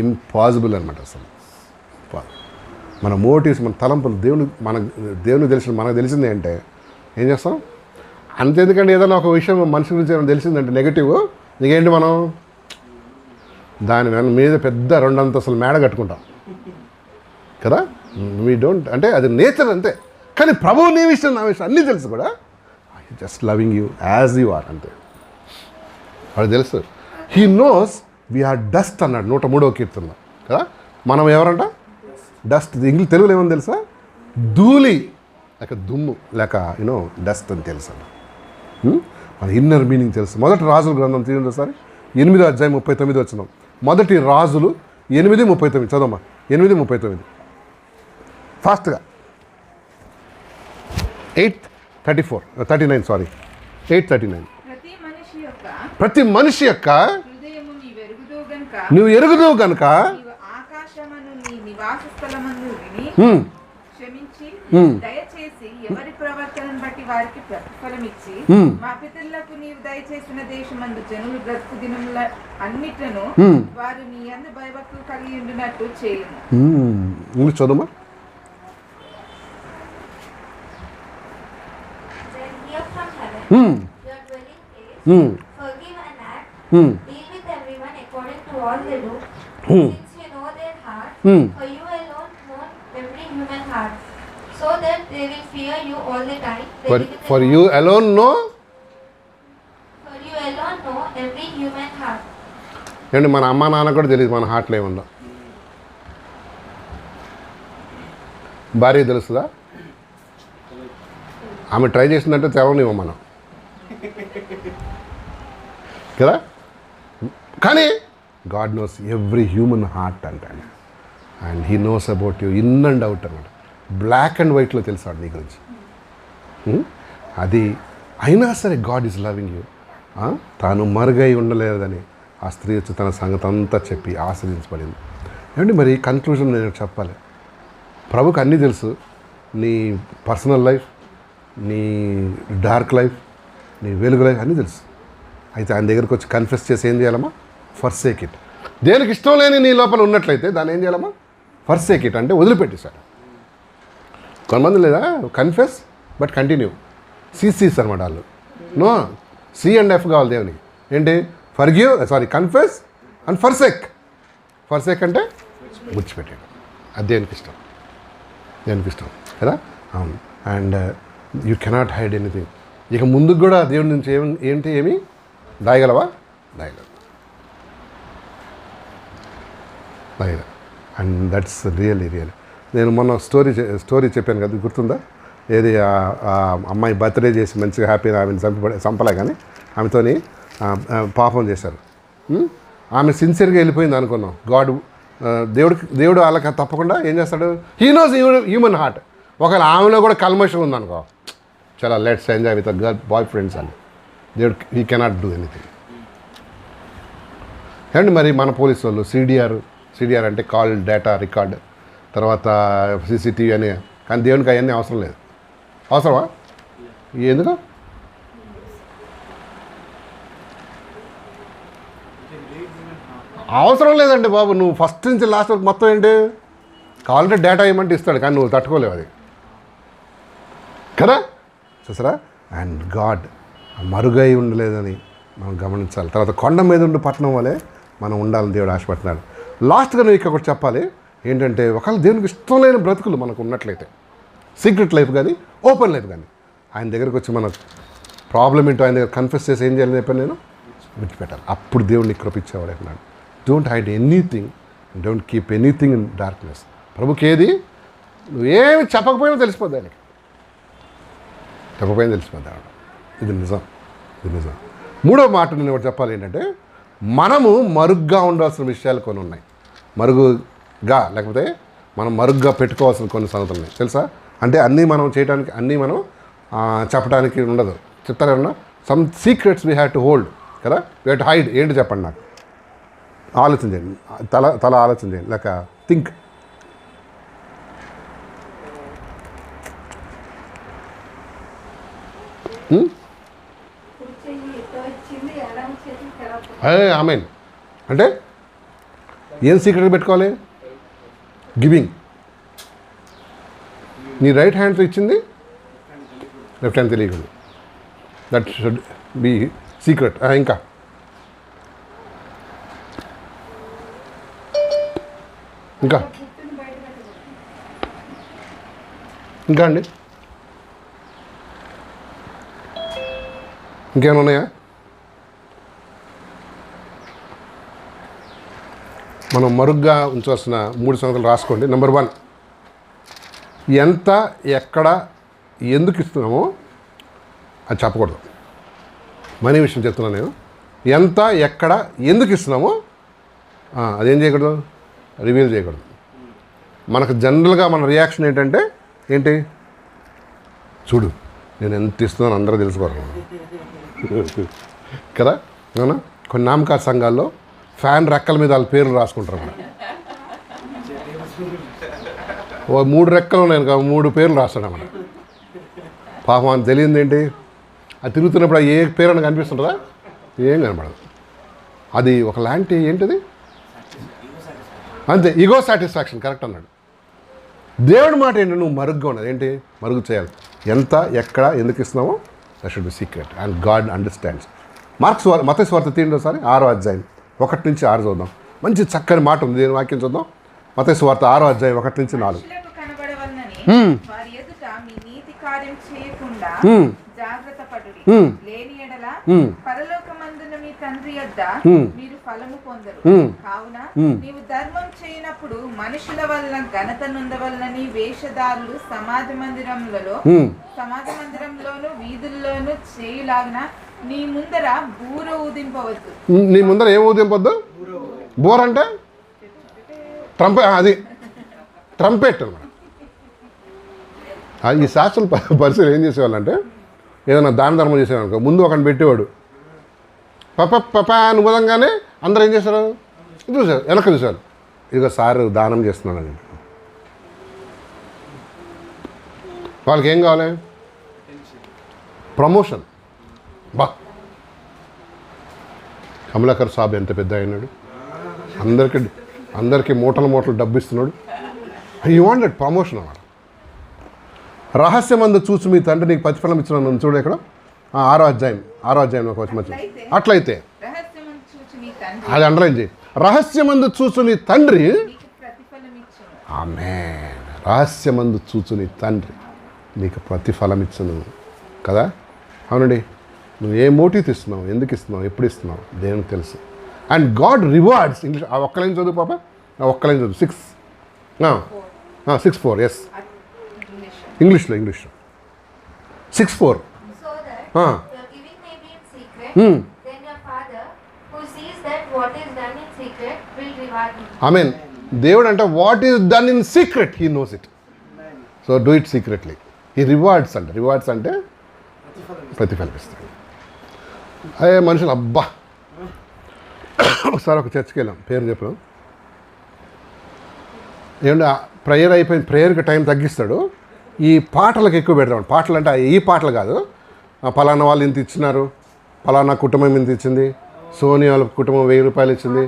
A: ఇంపాసిబుల్ అనమాట. అసలు మన మోటివ్స్, మన తలంపులు దేవునికి తెలిసిన మనకు తెలిసింది అంటే ఏం చేస్తాం. అంతెందుకంటే ఏదైనా ఒక విషయం మనిషి గురించి ఏమైనా తెలిసిందంటే నెగిటివ్, నీకేంటి మనం దాని మీద పెద్ద 2 అంతస్తుల మేడ కట్టుకుంటాం కదా. వీ డోంట్, అంటే అది నేచర్ అంతే. కానీ ప్రభువు నీ విషయం నా విషయం అన్నీ తెలుసు కూడా, just loving you as you are అంతే. వాడు తెలుసు. హీ నోస్ వీఆర్ డస్ట్ అన్నాడు 103వ కీర్తనలో కదా. మనం ఎవరంట, డస్ట్. తెలుగులో ఏమని తెలుసా, ధూళి, లేక దుమ్ము, లేక డస్ట్ అని తెలుసు. మన ఇన్నర్ మీనింగ్ తెలుసు. మొదటి రాజుల గ్రంథం తీయండి ఒకసారి, 8వ అధ్యాయం 39 వచ్చినాం. మొదటి రాజులు 8:39 చదవమ్మా. 8:39 ఫాస్ట్గా. 8:39 సారీ 8:39. ప్రతి మనిషి యొక్క
C: హృదయము
A: నువ్వు ఎరుగుదువు కనుక
C: ఆకాశమును నీ నివాస స్థలమందు విని క్షమించి దయచేసి ఎవరి ప్రవర్తనను బట్టి వారికి ప్రతిఫలం ఇచ్చి మా పితరులకు నీవు దయచేసిన దేశమందు జనులు బ్రతుకు దినముల అన్నిట్లను వారు నీ యందు భయభక్తులు కలిగి ఉండినట్టు చేయుము.
A: English చదువుమా.
B: Then hear from heaven, your dwelling place, forgive and act, deal with everyone according to all they do, since you know their heart, for you alone know every human heart, so that they will fear you all the time.
A: For you alone know every human heart.
B: And
A: మన అమ్మ నాన్న కూడా తెలియదు మన హార్ట్లో ఏముందో. భార్య తెలుస్తుందా? ఆమె ట్రై చేసిందంటే తెలవనివ్వం మనం కదా. కానీ God knows every human heart అంటాడు. And he knows about you in and out అనమాట. బ్లాక్ అండ్ వైట్లో తెలుసాడు నీ గురించి. అది అయినా సరే గాడ్ ఈజ్ లవింగ్ యూ. తాను మరుగై ఉండలేదని ఆ స్త్రీ వచ్చి తన సంగతి అంతా చెప్పి ఆశ్రయించబడింది. ఏమంటే మరి కన్క్లూజన్ నేను చెప్పాలి, ప్రభుకి అన్నీ తెలుసు. నీ పర్సనల్ లైఫ్, నీ డార్క్ లైఫ్, నీ వెలుగు లైఫ్ అన్నీ తెలుసు. అయితే ఆయన దగ్గరికి వచ్చి కన్ఫెస్ చేసి ఏం చేయాలమ్మా? Forsake it. దేనికి ఇష్టం లేని నీ లోపల ఉన్నట్లయితే దాన్ని ఏం చేయాలమ్మా? ఫర్సేక్ ఇట్ అంటే వదిలిపెట్టేశాడు. కొంతమంది లేదా కన్ఫెస్ బట్ కంటిన్యూ, సిసిస్ అనమాట వాళ్ళు. నో, C&F కావాలి దేవునికి. ఏంటి? Forgive, confess and forsake. Forsake అంటే ముచ్చిపెట్టాడు. అది దేవునికి ఇష్టం, దేవునికి ఇష్టం కదా. అవును. And you cannot hide anything. ఇక ముందుకు కూడా దేవుడి నుంచి ఏమి దాయగలవా? దాయగలవు. And that's really. నేను మొన్న స్టోరీ చెప్పాను కదా, గుర్తుందా? ఏది ఆ అమ్మాయి బర్త్డే చేసి మంచిగా హ్యాపీగా ఆమెను చంపలే, కానీ ఆమెతోని పాపం చేశారు. ఆమె సిన్సియర్గా వెళ్ళిపోయింది అనుకున్నాం. దేవుడు వాళ్ళకి తప్పకుండా ఏం చేస్తాడు? He knows human heart. ఒకవేళ ఆమెలో కూడా కల్మషం ఉందనుకో, చాలా let's enjoy with girl boy friends అని. దేవుడు హీ కెనాట్ డూ ఎనీథింగ్. ఏమండి మరి మన పోలీసు వాళ్ళు సిడిఆర్ అంటే కాల్ డేటా రికార్డ్, తర్వాత CCTV అని. కానీ దేవునికి అవన్నీ అవసరం లేదు. అవసరమా? ఎందుకు? అవసరం లేదండి బాబు. నువ్వు ఫస్ట్ నుంచి లాస్ట్ వరకు మొత్తం ఏంటి కావాలంటే డేటా ఇవ్వమంటే ఇస్తాడు, కానీ నువ్వు తట్టుకోలేవు అది కదా. చూసారా? అండ్ గాడ్ మరుగై ఉండలేదని మనం గమనించాలి. తర్వాత కొండ మీద ఉండి పట్టణం వలె మనం ఉండాలని దేవుడు ఆశపడుతున్నాడు. లాస్ట్గా నేను ఇక్కడ ఒకటి చెప్పాలి. ఏంటంటే ఒకవేళ దేవునికి ఇష్టం లేని బ్రతుకులు మనకు ఉన్నట్లయితే, సీక్రెట్ లైఫ్ కానీ ఓపెన్ లైఫ్ కానీ, ఆయన దగ్గరకు వచ్చి మన ప్రాబ్లం ఏంటో ఆయన దగ్గర కన్ఫెస్ చేసి ఏం చేయాలని చెప్పాను నేను, విడిచిపెట్టాలి. అప్పుడు దేవుడిని కృపించేవాడు అన్నాడు. Don't hide anything, don't keep anything in darkness. ప్రభుకి ఏది నువ్వేమి చెప్పకపోయినా తెలిసిపోద్ది, ఆయనకి చెప్పకపోయినా తెలిసిపోద్ది. ఇది నిజం. మూడో మాట నేను ఒకటి చెప్పాలి ఏంటంటే, మనము మరుగ్గా ఉండాల్సిన విషయాలు కొన్ని ఉన్నాయి. మరుగుగా లేకపోతే మనం మరుగ్గా పెట్టుకోవాల్సిన కొన్ని సంగతులు ఉన్నాయి తెలుసా. అంటే అన్నీ మనం చేయడానికి, అన్నీ మనం చెప్పడానికి ఉండదు. చెప్తారు ఏమన్నా? Some secrets we have to hold కదా, వీ హ్యావ్ టు హైడ్. ఏంటి చెప్పండి నాకు? ఆలోచన చేయండి, తల ఆలోచన చేయండి, లేక థింక్. ఆమెన్. అంటే ఏం సీక్రెట్ పెట్టుకోవాలి? గివింగ్. నీ రైట్ హ్యాండ్తో ఇచ్చింది లెఫ్ట్ హ్యాండ్ తెలియకూడదు. That should be secret. ఇంకా ఇంకా ఇంకా అండి, ఇంకేమైనా ఉన్నాయా? మనం మరుగ్గా ఉంచాల్సిన 3 సంగతులు రాసుకోండి. నెంబర్ 1, ఎంత, ఎక్కడ, ఎందుకు ఇస్తున్నామో అది చెప్పకూడదు. మనీ విషయం చెప్తున్నాను నేను. ఎంత, ఎక్కడ, ఎందుకు ఇస్తున్నామో అదేం చేయకూడదు, రివీల్ చేయకూడదు. మనకు జనరల్గా మన రియాక్షన్ ఏంటంటే ఏంటి? చూడు నేను ఎంత ఇస్తున్నాను అందరూ తెలుసుకోరు కదా. అవునా? కొన్ని నామకార సంఘాల్లో ఫ్యాన్ రెక్కల మీద వాళ్ళ పేర్లు రాసుకుంటారు. ఓ 3 రెక్కలు ఉన్నాయి కదా, 3 పేర్లు రాస్తాడు అన్నమాట. పాపం అని తెలియదు ఏంటి, అది తిరుగుతున్నప్పుడు ఏ పేరు అని కనిపిస్తుంటుందా? ఏం కనపడదు. అది ఒకలాంటి ఏంటిది అంతే, ఈగో సాటిస్ఫాక్షన్. కరెక్ట్ అన్నాడు. దేవుడి మాట ఏంటి? నువ్వు మరుగ్గా ఉన్నది ఏంటి? మరుగు చేయాలి. ఎంత, ఎక్కడ, ఎందుకు ఇస్తున్నామో that should be secret and God understands. Mattayi సువార్త 6వ అధ్యాయం 1 నుంచి 6 చూద్దాం. మంచి చక్కని మాట ఉంది, దీని వాక్యం చూద్దాం. మత్తయి సువార్త 6వ అధ్యాయం 1 నుంచి 4.
C: వారి ఎదుట మీ నీతి కార్యం చేయకుండా జాగ్రత్త పడుడి. లేని ఎడల పరలోకమందున మీ తండ్రి యొద్ద మీరు ఫలము పొందరు. కావున నీవు ధర్మం చేయనప్పుడు మనుషుల వలన ఘనత నొందవలనని వేషధారులు సమాజ మందిరంలోను వీధుల్లోనూ చేయులాగిన నీ ముందర బూర ఊదింపవద్దు.
A: నీ ముందర ఏం ఊదింపొద్దు? బోర్ అంటే అది ట్రంపెట్ అనమాట. ఈ శాస్త్రం పరిస్థితులు ఏం చేసేవాళ్ళంటే ఏదైనా దాన ధర్మం చేసాడు అనుకో, ముందు ఒకని పెట్టేవాడు, పప అని ఉదయంగానే అందరూ ఏం చేస్తారు, చూశారు, వెనక చూశారు, ఇదిగో సార్ దానం చేస్తున్నాడని. వాళ్ళకి ఏం కావాలి, ప్రమోషన్. బా కమలాకర్ సాబ్ ఎంత పెద్ద అయినాడు, అందరికీ మూటలు డబ్బు ఇస్తున్నాడు. యూ వాంట్ దట్ ప్రమోషన్ అన్నమాట. రహస్యమందు చూసి మీ తండ్రి నీకు ప్రతిఫలం ఇచ్చిన చూడు ఇక్కడ 6వ అధ్యాయం ఒక మంచి. అట్లయితే
C: రహస్యమందు చూచి నీ తండ్రి
A: అది అండర్లైన్ చేయి. రహస్యమందు చూచుని తండ్రి,
C: నీకు ప్రతిఫలం ఇచ్చును.
A: ఆమేన్. రహస్యమందు చూచుని తండ్రి నీకు ప్రతిఫలం ఇచ్చును కదా. అవునండి, నువ్వు ఏ మోటివ్ ఇస్తున్నావు, ఎందుకు ఇస్తున్నావు, ఎప్పుడు ఇస్తున్నావు, దేవునికి తెలుసు. And God rewards. ఇంగ్లీష్ ఆ ఒక్క లైన్ చదువు పాప, ఆ ఒక్క లైన్ చదువు. 6:4 ఎస్, ఇంగ్లీష్లో 6:4.
B: So that
A: Ah.
B: your giving may be in secret,
A: Hmm.
B: then your Father, who sees that what is done in secret, will reward you.
A: ఆమేన్. దేవుడు అంటే what is done in secret he knows it, so do it secretly. ఈ rewards అంటే ప్రతిఫలం ఇస్తాడు. అదే మనుషులు అబ్బా. ఒకసారి ఒక చర్చ్కి వెళ్ళాం, పేరు చెప్పాం. ఏమంటే ప్రేయర్ అయిపోయిన ప్రేయర్కి టైం తగ్గిస్తాడు, ఈ పాటలకు ఎక్కువ పెడతాడు. పాటలు అంటే ఈ పాటలు కాదు, పలానా వాళ్ళు ఇంత ఇచ్చినారు, పలానా కుటుంబం ఇంత ఇచ్చింది, సోని వాళ్ళ కుటుంబం 1000 రూపాయలు ఇచ్చింది,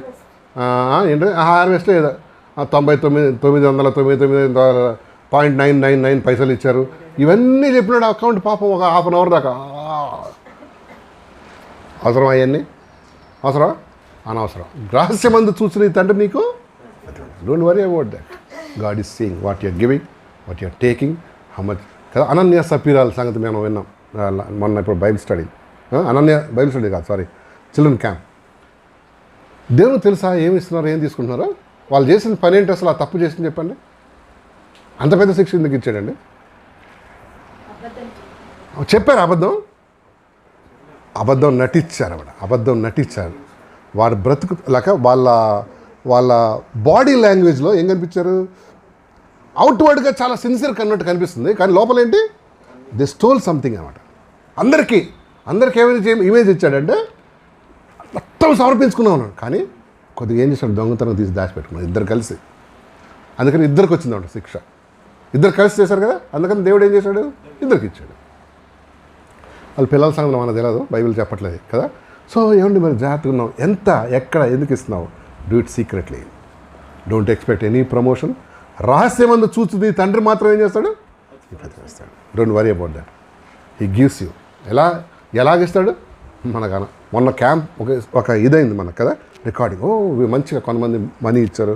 A: ఏంటంటే హార్వెస్ట్లో ఏదో 99.999 పైసలు ఇచ్చారు. ఇవన్నీ చెప్పినాడు అకౌంట్. పాపం ఒక హాఫ్ అన్ అవర్ దాకా. అవసరం అవన్నీ? అవసరం? అనవసరం. రహస్యమందు చూసిన తండ్రి నీకు, don't worry about that. God is seeing what you're giving, what you're taking, how much. కదా అనన్య సపీరాల సంగతి మేము విన్నాం మొన్న, ఇప్పుడు Bible study. Ananya Bible study కాదు, సారీ, చిల్డ్రన్ క్యాంప్. దేవునికి తెలుసా ఏమి ఇస్తున్నారో, ఏం తీసుకుంటున్నారో? వాళ్ళు చేసిన పని ఏంటి అసలు? ఆ తప్పు చేసింది చెప్పండి. అంత పెద్ద శిక్ష ఎందుకు ఇచ్చాడండి? చెప్పారు అబద్ధం నటించారు. అబద్ధం నటించారు. వారి బ్రతుకు లేక వాళ్ళ బాడీ లాంగ్వేజ్లో ఏం కనిపించారు? అవుట్వర్డ్గా చాలా సిన్సియర్ కన్నట్టు కనిపిస్తుంది, కానీ లోపల ఏంటి? ది స్టోల్ సంథింగ్ అనమాట. అందరికీ ఇమేజ్ ఇచ్చాడంటే మొత్తం సమర్పించుకున్నాం ఉన్నాడు, కానీ కొద్దిగా ఏం చేశాడు? దొంగతనం తీసి దాచిపెట్టుకున్నాడు ఇద్దరు కలిసి. అందుకని ఇద్దరికి వచ్చిందన్నమాట శిక్ష. ఇద్దరు కలిసి చేశారు కదా, అందుకని దేవుడు ఏం చేశాడు? ఇద్దరికి ఇచ్చాడు. వాళ్ళ పిల్లల సంగతి మనకు తెలియదు, బైబిల్ చెప్పట్లేదు కదా. సో ఏమండి మరి జాగ్రత్తగా ఉన్నావు. ఎంత, ఎక్కడ, ఎందుకు ఇస్తున్నావు? Do it secretly. Don't expect any promotion. రహస్యమందు చూస్తుంది తండ్రి మాత్రం ఏం చేస్తాడు? ప్రతిఫలిస్తాడు. Don't worry about that. He gives you. ఎలాగిస్తాడు? మనకు మొన్న క్యాంప్ ఒక ఇదైంది మనకు కదా, రికార్డింగ్. మంచిగా కొంతమంది మనీ ఇచ్చారు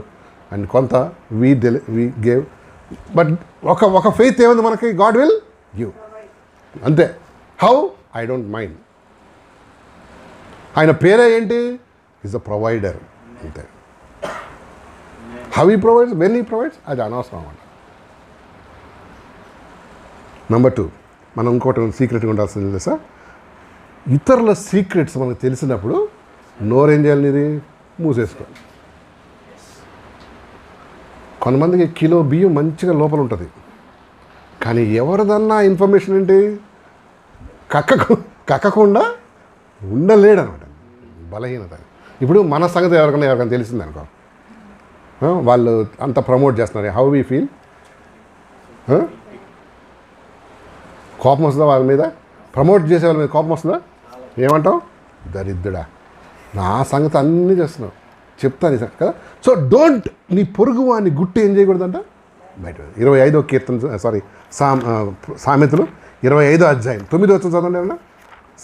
A: అండ్ కొంత వీ గేవ్. బట్ ఒక ఫెయిత్ ఏముంది మనకి? గాడ్ విల్ గివ్, అంతే. హౌ? I don't mind. ఆయన పేరే ఏంటి? ఈజ్ అ ప్రొవైడర్, అంతే. హౌ ఈ ప్రొవైడ్స్, వెన్ ఈ ప్రొవైడ్స్, అది అనవసరం అన్నమాట. నెంబర్ 2, మనం ఇంకోటి సీక్రెట్గా ఉండాల్సింది తెలుసా? ఇతరుల సీక్రెట్స్ మనకు తెలిసినప్పుడు నోరేం చేయాలి? ఇది మూసేసుకో. కొంతమందికి కిలో బియ్యం మంచిగా ఉంటుంది, కానీ ఎవరిదన్నా ఇన్ఫర్మేషన్ ఏంటి? కక్కకుండా ఉండలేడు అనమాట. బలహీనత. ఇప్పుడు మన సంగతి ఎవరికైనా తెలిసిందనుకో, వాళ్ళు అంత ప్రమోట్ చేస్తున్నారు, హౌ వీ ఫీల్? కోపం వస్తుందా వాళ్ళ మీద? ప్రమోట్ చేసే వాళ్ళ మీద కోపం వస్తుందా? ఏమంటావు? దరిద్రుడా, నా సంగతి అన్నీ చేస్తున్నావు, చెప్తాను కదా. సో డోంట్, నీ పొరుగు వాడిని గుట్టి ఏం చేయకూడదంట బయట. 25వ కీర్తన, సారీ, సామెతలు 25వ అధ్యాయం 9వ వచనం చదవండి ఏమన్నా.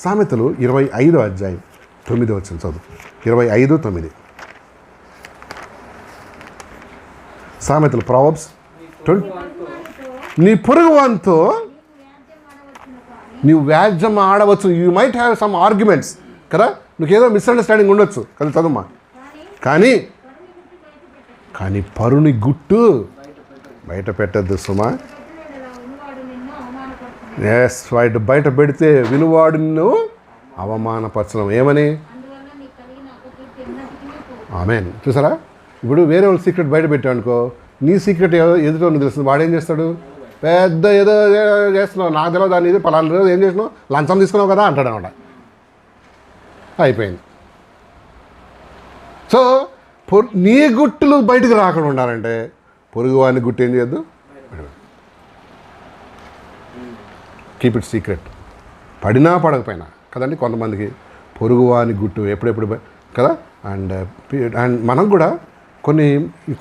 A: సామెతలు 25వ అధ్యాయం 9వ వచనం చదువు. 25:9 సామెతలు, ప్రావర్బ్స్ 20. నీ పొరుగువానితో నీవు వ్యాజ్యం ఆడవచ్చు. You might have some arguments కదా, నీకేదో మిస్అండర్స్టాండింగ్ ఉండొచ్చు కదా, చదువుమా. కానీ పరుని గుట్టు బయట పెట్టద్దు సుమా. ఎస్, బయట పెడితే వినువాడు నిన్ను అవమానపరచడం. ఏమని? ఆమేన్. చూసారా, ఇప్పుడు వేరే వాళ్ళ సీక్రెట్ బయట పెట్టావు అనుకో, నీ సీక్రెట్ ఎదుటోని తెలుస్తుంది, వాడేం చేస్తాడు? పెద్ద ఏదో చేస్తున్నావు, నాకు తెలియదు దాన్ని, ఇది పలానా రోజు ఏం చేసినావు, లంచం తీసుకున్నావు కదా అంటాడు అనమాట. అయిపోయింది. సో నీ గుట్టులు బయటకు రాకుండా ఉండాలంటే పొరుగు వాడిని గుట్టు ఏం చేయొద్దు, కీప్ ఇట్ సీక్రెట్. పడినా పడకపోయినా కదండి, కొంతమందికి పొరుగు వాని గుట్టు ఎప్పుడెప్పుడు కదా. అండ్ మనం కూడా కొన్ని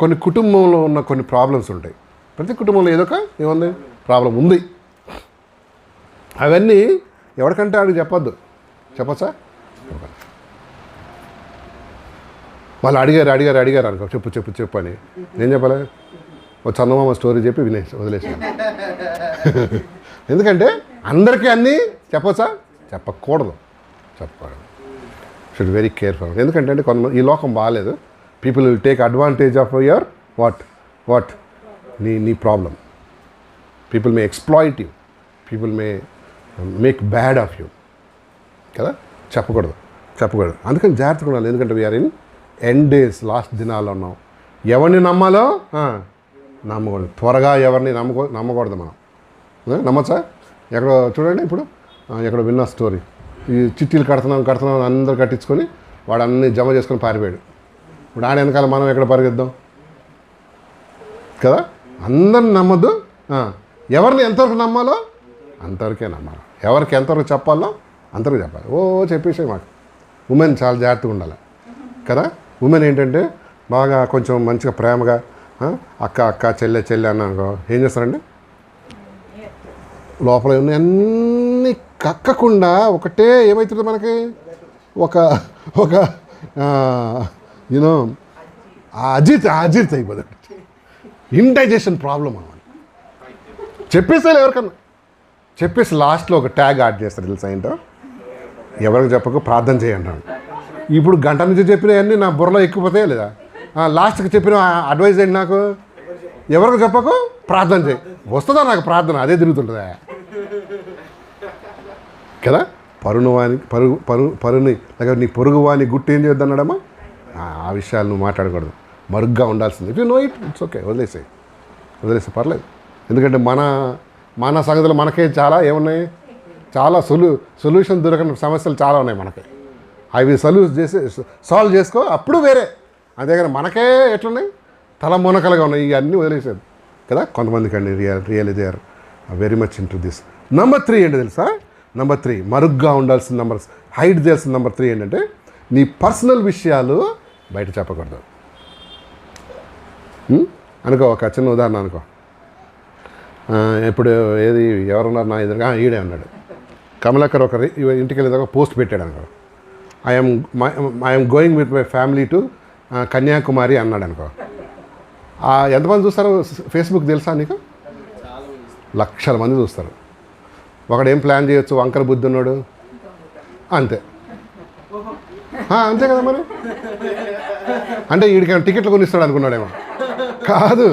A: కొన్ని కుటుంబంలో ఉన్న కొన్ని ప్రాబ్లమ్స్ ఉంటాయి. ప్రతి కుటుంబంలో ఏదో ఒక ఏముంది ప్రాబ్లం ఉంది. అవన్నీ ఎవరికంటే ఆడికి చెప్పొద్దు. చెప్పచ్చా? వాళ్ళు అడిగారు అనుకో, చెప్పు అని నేను చెప్పలే, ఒక చందమామ స్టోరీ చెప్పి వదిలేసాను. ఎందుకంటే అందరికీ అన్నీ చెప్పచ్చా? చెప్పకూడదు. Should very careful. ఎందుకంటే కొంతమంది ఈ లోకం బాగాలేదు. People will take advantage of your what నీ problem. People may exploit you, people may make bad of you కదా. చెప్పకూడదు. అందుకని జాగ్రత్తగా ఉండాలి. ఎందుకంటే we're in end days, last దినాల్లో ఉన్నాం. ఎవరిని నమ్మాలో నమ్మకూడదు. త్వరగా ఎవరిని నమ్మకూడదు మనం. నమ్మచ్చా? ఎక్కడో చూడండి, ఇప్పుడు ఎక్కడో విన్న స్టోరీ, ఈ చిట్టీలు కడుతున్నాం అందరు కట్టించుకొని వాడు అన్నీ జమ చేసుకొని పారిపోయాడు. ఇప్పుడు ఆడ వెనకాల మనం ఎక్కడ పరిగెద్దాం కదా. అందరిని నమ్మద్దు. ఎవరిని ఎంతవరకు నమ్మాలో అంతవరకే నమ్మాలి. ఎవరికి ఎంతవరకు చెప్పాలో అంతవరకు చెప్పాలి. చెప్పేసే మాకు ఉమెన్ చాలా జాగ్రత్తగా ఉండాలి కదా. ఉమెన్ ఏంటంటే బాగా కొంచెం మంచిగా ప్రేమగా అక్క చెల్లె అన్నానుకో ఏం చేస్తారండి, లోపల ఉన్న అన్నీ కక్కకుండా ఒకటే ఏమవుతుంది మనకి, ఒక యూనో అజీర్తి అయిపోతుంది. ఇండైజెషన్ ప్రాబ్లం అన్నమాట. చెప్పేసారు ఎవరికన్నా, చెప్పేసి లాస్ట్లో ఒక ట్యాగ్ యాడ్ చేస్తారు తెలుసా ఏంటో, ఎవరికి చెప్పకు ప్రార్థన చేయండి. ఇప్పుడు గంట నుంచి చెప్పినవన్నీ నా బుర్రలో ఎక్కిపోతాయా లేదా? లాస్ట్కి చెప్పిన అడ్వైజ్ ఏంటి నాకు, ఎవరికి చెప్పకు ప్రార్థన చేయి. వస్తుందా నాకు ప్రార్థన? అదే తిరుగుతుంటుందా కదా. పరుని లేక నీ పొరుగు వాని గుట్టు ఏం చేయొద్దు అన్నాడమ్మా. ఆ విషయాలు నువ్వు మాట్లాడకూడదు. మరుగ్గా ఉండాల్సింది. If you know it's okay, వదిలేసే పర్లేదు. ఎందుకంటే మన సంగతులు మనకే చాలా ఏమున్నాయి, చాలా సొల్యూషన్ దొరకని సమస్యలు చాలా ఉన్నాయి మనకి. అవి సాల్వ్ చేసుకో, అప్పుడు వేరే. అంతేగాని మనకే ఎట్లున్నాయి, తల మునకలుగా ఉన్నాయి. ఇవన్నీ వదిలేసేది కదా. కొంతమందికి అండి really they are very much into this. Number 3 ఏంటి తెలుసా? నెంబర్ 3 మరుగ్గా ఉండాల్సిన నెంబర్స్, హైడ్ చేయాల్సిన నెంబర్ 3 ఏంటంటే నీ పర్సనల్ విషయాలు బయట చెప్పకూడదు. అనుకో, ఒక చిన్న ఉదాహరణ అనుకో. ఇప్పుడు ఏది ఎవరున్నారు నా ఎదురుగా, ఈడే ఉన్నాడు కమలాకర్. ఒక ఇంటికి వెళ్ళేదాకా పోస్ట్ పెట్టాడు అనుకో, I'm going with my family to Kanyakumari అన్నాడు అనుకో. ఎంతమంది చూస్తారు ఫేస్బుక్ తెలుసా నీకు? లక్షల మంది చూస్తారు. ఒకడు ఏం ప్లాన్ చేయొచ్చు, వంకర బుద్ధి ఉన్నాడు అంతే. అంతే కదా మరి. అంటే వీడికి టికెట్లు కొనిస్తాడు అనుకున్నాడేమో. కాదు,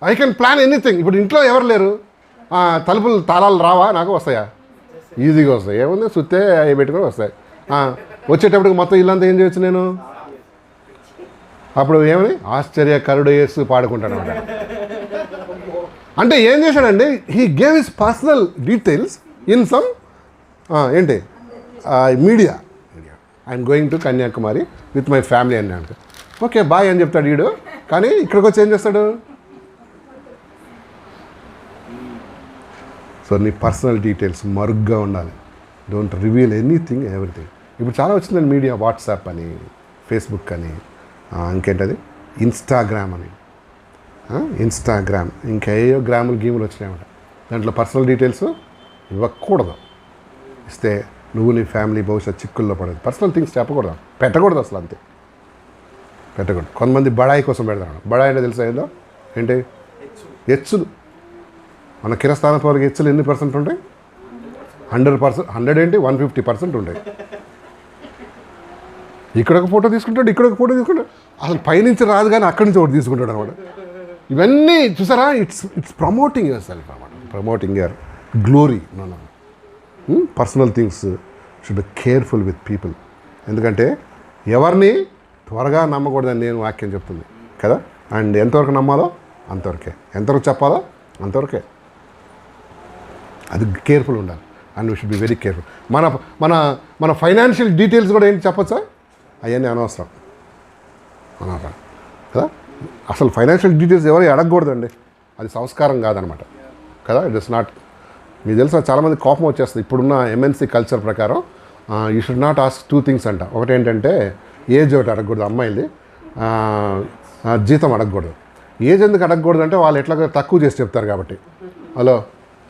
A: ఐ కెన్ ప్లాన్ ఎనీథింగ్. ఇప్పుడు ఇంట్లో ఎవరు లేరు, తలుపులు తాళాలు రావా? నాకు వస్తాయా? ఈజీగా వస్తాయి. ఏముంది, సుత్తే అవి పెట్టుకొని వస్తాయి. వచ్చేటప్పటికి మొత్తం ఇల్లంతా ఏం చేయొచ్చు నేను. అప్పుడు ఏమని ఆశ్చర్యకరుడు యేసు పాడుకుంటాడు అనమాట. అంటే ఏం చేశాడండి, he gave his personal details in some ఏంటి media. I'm going to Kanyakumari with my family అన్నాడు. ఓకే బాయ్ అని చెప్తాడు వీడు. కానీ ఇక్కడికి వచ్చి ఏం చేస్తాడు? సో నీ పర్సనల్ డీటెయిల్స్ మరుగ్గా ఉండాలి. Don't reveal anything everything. ఇప్పుడు చాలా వచ్చిందండి మీడియా, వాట్సాప్ అని, ఫేస్బుక్ అని, ఇంకేంటది ఇన్స్టాగ్రామ్ అని. ఇన్స్టాగ్రామ్ ఇంకా ఏయో గేములు వచ్చినాయన్నమాట. దాంట్లో పర్సనల్ డీటెయిల్స్ ఇవ్వకూడదు. ఇస్తే నువ్వు నీ ఫ్యామిలీ భవిష్యత్ చిక్కుల్లో పడదు. పర్సనల్ థింగ్స్ చెప్పకూడదు, పెట్టకూడదు అసలు. అంతే, పెట్టకూడదు. కొంతమంది బడాయి కోసం పెడతాడు. బడాయి అంటే తెలుసా ఏదో ఏంటి? హెచ్చులు. మన కిరస్థానం వరకు హెచ్చులు ఎన్ని % ఉంటాయి? 100%. 100 ఏంటి 150% ఉంటాయి. ఇక్కడ ఒక ఫోటో తీసుకుంటాడు, ఇక్కడ ఒక ఫోటో తీసుకుంటాడు. అసలు పైనుంచి రాదు కానీ అక్కడి నుంచి ఒకటి తీసుకుంటాడు అనమాట. ఇవన్నీ చూసారా? ఇట్స్ ప్రమోటింగ్ యువర్ సెల్ఫ్ అనమాట, promoting your glory. Personal things should be careful with people. ఎందుకంటే ఎవరిని త్వరగా నమ్మకూడదని నేను వాక్యం చెప్తుంది కదా. అండ్ ఎంతవరకు నమ్మాలో అంతవరకే, ఎంతవరకు చెప్పాలో అంతవరకే. అది కేర్ఫుల్ ఉండాలి. And we should be very careful. మన మన మన ఫైనాన్షియల్ డీటెయిల్స్ కూడా ఏంటి చెప్పచ్చా? అవన్నీ అనవసరం కదా. అసలు ఫైనాన్షియల్ డీటెయిల్స్ ఎవరు అడగకూడదండి, అది సంస్కారం కాదనమాట కదా. It is not. మీకు తెలుసా చాలామంది కోపం వచ్చేస్తుంది ఇప్పుడున్న ఎంఎన్సీ కల్చర్ ప్రకారం. You should not ask 2 things అంట. ఒకటి ఏంటంటే ఏజ్ ఒకటి అడగకూడదు అమ్మాయిలది, జీతం అడగకూడదు. ఏజ్ ఎందుకు అడగకూడదు అంటే వాళ్ళు ఎట్లా తక్కువ చేసి చెప్తారు కాబట్టి. హలో,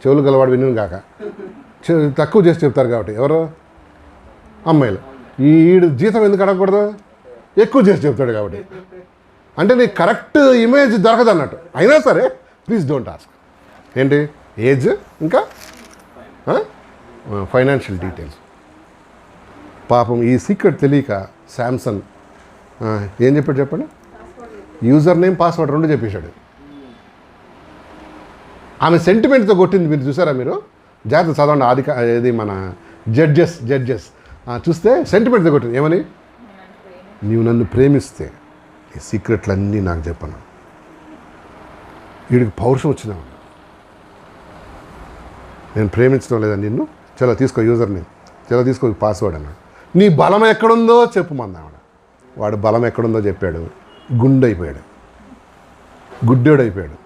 A: చెవులు గలవాడు విను కాక తక్కువ చేసి చెప్తారు కాబట్టి ఎవరు? అమ్మాయిలు. ఈడు జీతం ఎందుకు అడగకూడదు? ఎక్కువ చేసి చెప్తాడు కాబట్టి. అంటే నీకు కరెక్ట్ ఇమేజ్ దొరకదు అన్నట్టు. అయినా సరే ప్లీజ్ డోంట్ ఆస్క్. ఏంటి? ఏజ్, ఇంకా ఫైనాన్షియల్ డీటెయిల్స్. పాపం ఈ సీక్రెట్ తెలియక శాంసంగ్ ఏం చెప్పాడు చెప్పండి? యూజర్ నేమ్, పాస్వర్డ్ 2 చెప్పేశాడు. ఆమె సెంటిమెంట్తో కొట్టింది. మీరు చూసారా? మీరు జాగ్రత్త చదవండి. ఇది మన జడ్జెస్ చూస్తే సెంటిమెంట్తో కొట్టింది. ఏమని? నీవు నన్ను ప్రేమిస్తే ఈ సీక్రెట్లన్నీ నాకు చెప్పను. వీడికి పౌరుషం వచ్చినా, నేను ప్రేమించడం లేదా నిన్ను, చలో తీసుకో యూజర్ నేమ్, చలో తీసుకో పాస్వర్డ్ అన్నాడు. నీ బలం ఎక్కడుందో చెప్పుమందావిడ. వాడు బలం ఎక్కడుందో చెప్పాడు. గుండె అయిపోయాడు, గుడ్డోడు అయిపోయాడు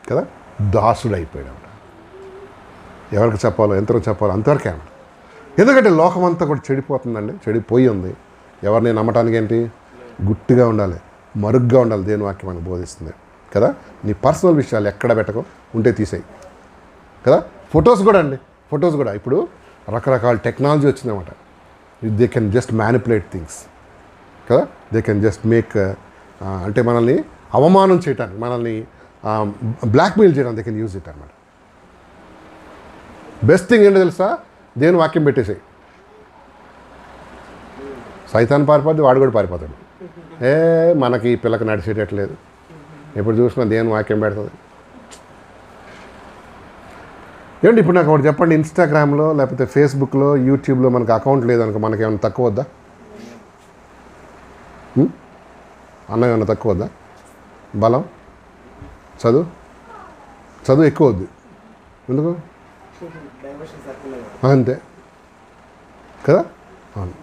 A: కదా, దాసుడు అయిపోయాడు ఆవిడ. ఎవరికి చెప్పాలో ఎంతవరకు చెప్పాలో అంతవరకే ఆవిడ. ఎందుకంటే లోకం అంతా కూడా చెడిపోతుందండి, చెడిపోయి ఉంది. ఎవరిని నమ్మటానికి ఏంటి? గుట్టిగా ఉండాలి, మరుగ్గా ఉండాలి. దేని వాక్యం మనకు బోధిస్తుంది కదా. నీ పర్సనల్ విషయాలు ఎక్కడ పెట్టకో, ఉంటే తీసేయి కదా. ఫొటోస్ కూడా అండి, ఫొటోస్ కూడా ఇప్పుడు రకరకాల టెక్నాలజీ వచ్చిందన్నమాట. They can just manipulate things కదా. దే కెన్ జస్ట్ మేక్ అంటే మనల్ని అవమానం చేయడానికి, మనల్ని బ్లాక్మెయిల్ చేయడానికి దే కెన్ యూజ్ ఇట్ అనమాట. బెస్ట్ థింగ్ ఏంటో తెలుసా? దేని వాక్యం పెట్టేసాయి. సైతాన్ పారిపోద్ది, వాడు కూడా పారిపోతాడు. మనకి ఈ పిల్లకి నడిచేటట్లేదు, ఎప్పుడు చూసినా దేని వాక్యం పెడుతుంది. ఏమండి ఇప్పుడు నాకు ఒకటి చెప్పండి, ఇన్స్టాగ్రామ్లో లేకపోతే ఫేస్బుక్లో యూట్యూబ్లో మనకు అకౌంట్ లేదనుకో మనకేమైనా తక్కువ వద్దా? అన్నం ఏమైనా తక్కువ వద్దా? బలం, చదువు ఎక్కువ వద్దు. ఎందుకు? అంతే కదా. అవును.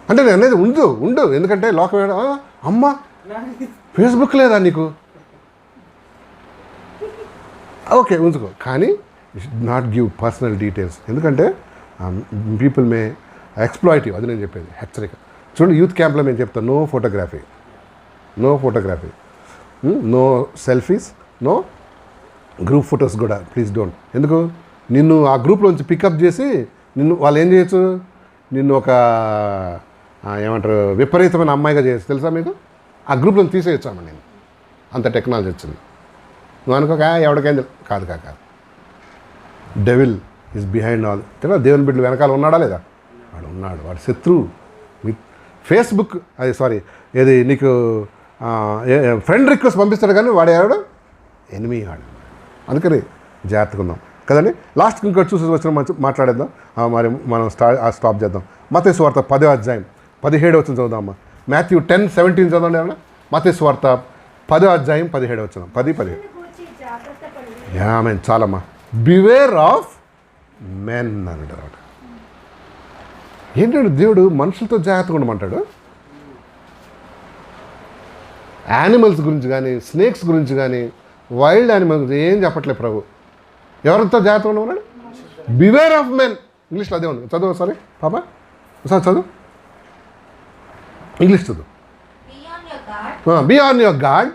A: అంటే నేను అనేది ఉండు ఎందుకంటే లోకం అమ్మ ఫేస్బుక్ లేదా నీకు? ఓకే ఉంచుకో, కానీ you should not give personal details. ఎందుకంటే పీపుల్ మే ఎక్స్ప్లాయిటివ్. అది నేను చెప్పేది హెచ్చరిక. చూడండి, యూత్ క్యాంప్లో మేము చెప్తాను, no photography, no selfies, no group photos కూడా ప్లీజ్ డోంట్. ఎందుకు? నిన్ను ఆ గ్రూప్లోంచి పికప్ చేసి నిన్ను వాళ్ళు ఏం చేయొచ్చు? నిన్ను ఒక ఏమంటారు విపరీతమైన అమ్మాయిగా చేయొచ్చు. తెలుసా మీకు? ఆ గ్రూప్లో తీసేయచ్చామని నేను. అంత టెక్నాలజీ వచ్చింది. నువ్వు అనుకోక ఎవరికైనా కాదు. Devil is behind all. తెలియదు దేవుని బిడ్డలు వెనకాల ఉన్నాడా లేదా? వాడు ఉన్నాడు, వాడు శత్రువు. ఫేస్బుక్ అది సారీ ఏది నీకు ఫ్రెండ్ రిక్వెస్ట్ పంపిస్తాడు కానీ వాడు ఎవడు? ఎనిమీ వాడు. అందుకని జాగ్రత్తగా ఉందాం కదండి. లాస్ట్ ఇంకోటి చూసి వచ్చిన మాట్లాడేద్దాం. మరి మనం స్టాప్ చేద్దాం. మత్తయి సువార్త 10వ అధ్యాయం 17వ వచనం చదువుదామా. మాథ్యూ 10:17 చదవండి ఏమన్నా. మత్తయి సువార్త 10వ అధ్యాయం 17వ వచనం. 10:17. చాలమ్మా. బివేర్ ఆఫ్ మెన్ అన్నాడు. ఏంటంటే దేవుడు మనుషులతో జాగ్రత్తగా ఉండమంటాడు. యానిమల్స్ గురించి కానీ, స్నేక్స్ గురించి కానీ, వైల్డ్ యానిమల్స్ గురించి ఏం చెప్పట్లేదు ప్రభు. ఎవరితో జాగ్రత్తగా ఉండమన్నాడు? Beware of men. ఇంగ్లీష్లో అదే ఉంది. చదువు సరే పాపా, సార్ చదువు, ఇంగ్లీష్ చదువు. Be on your guard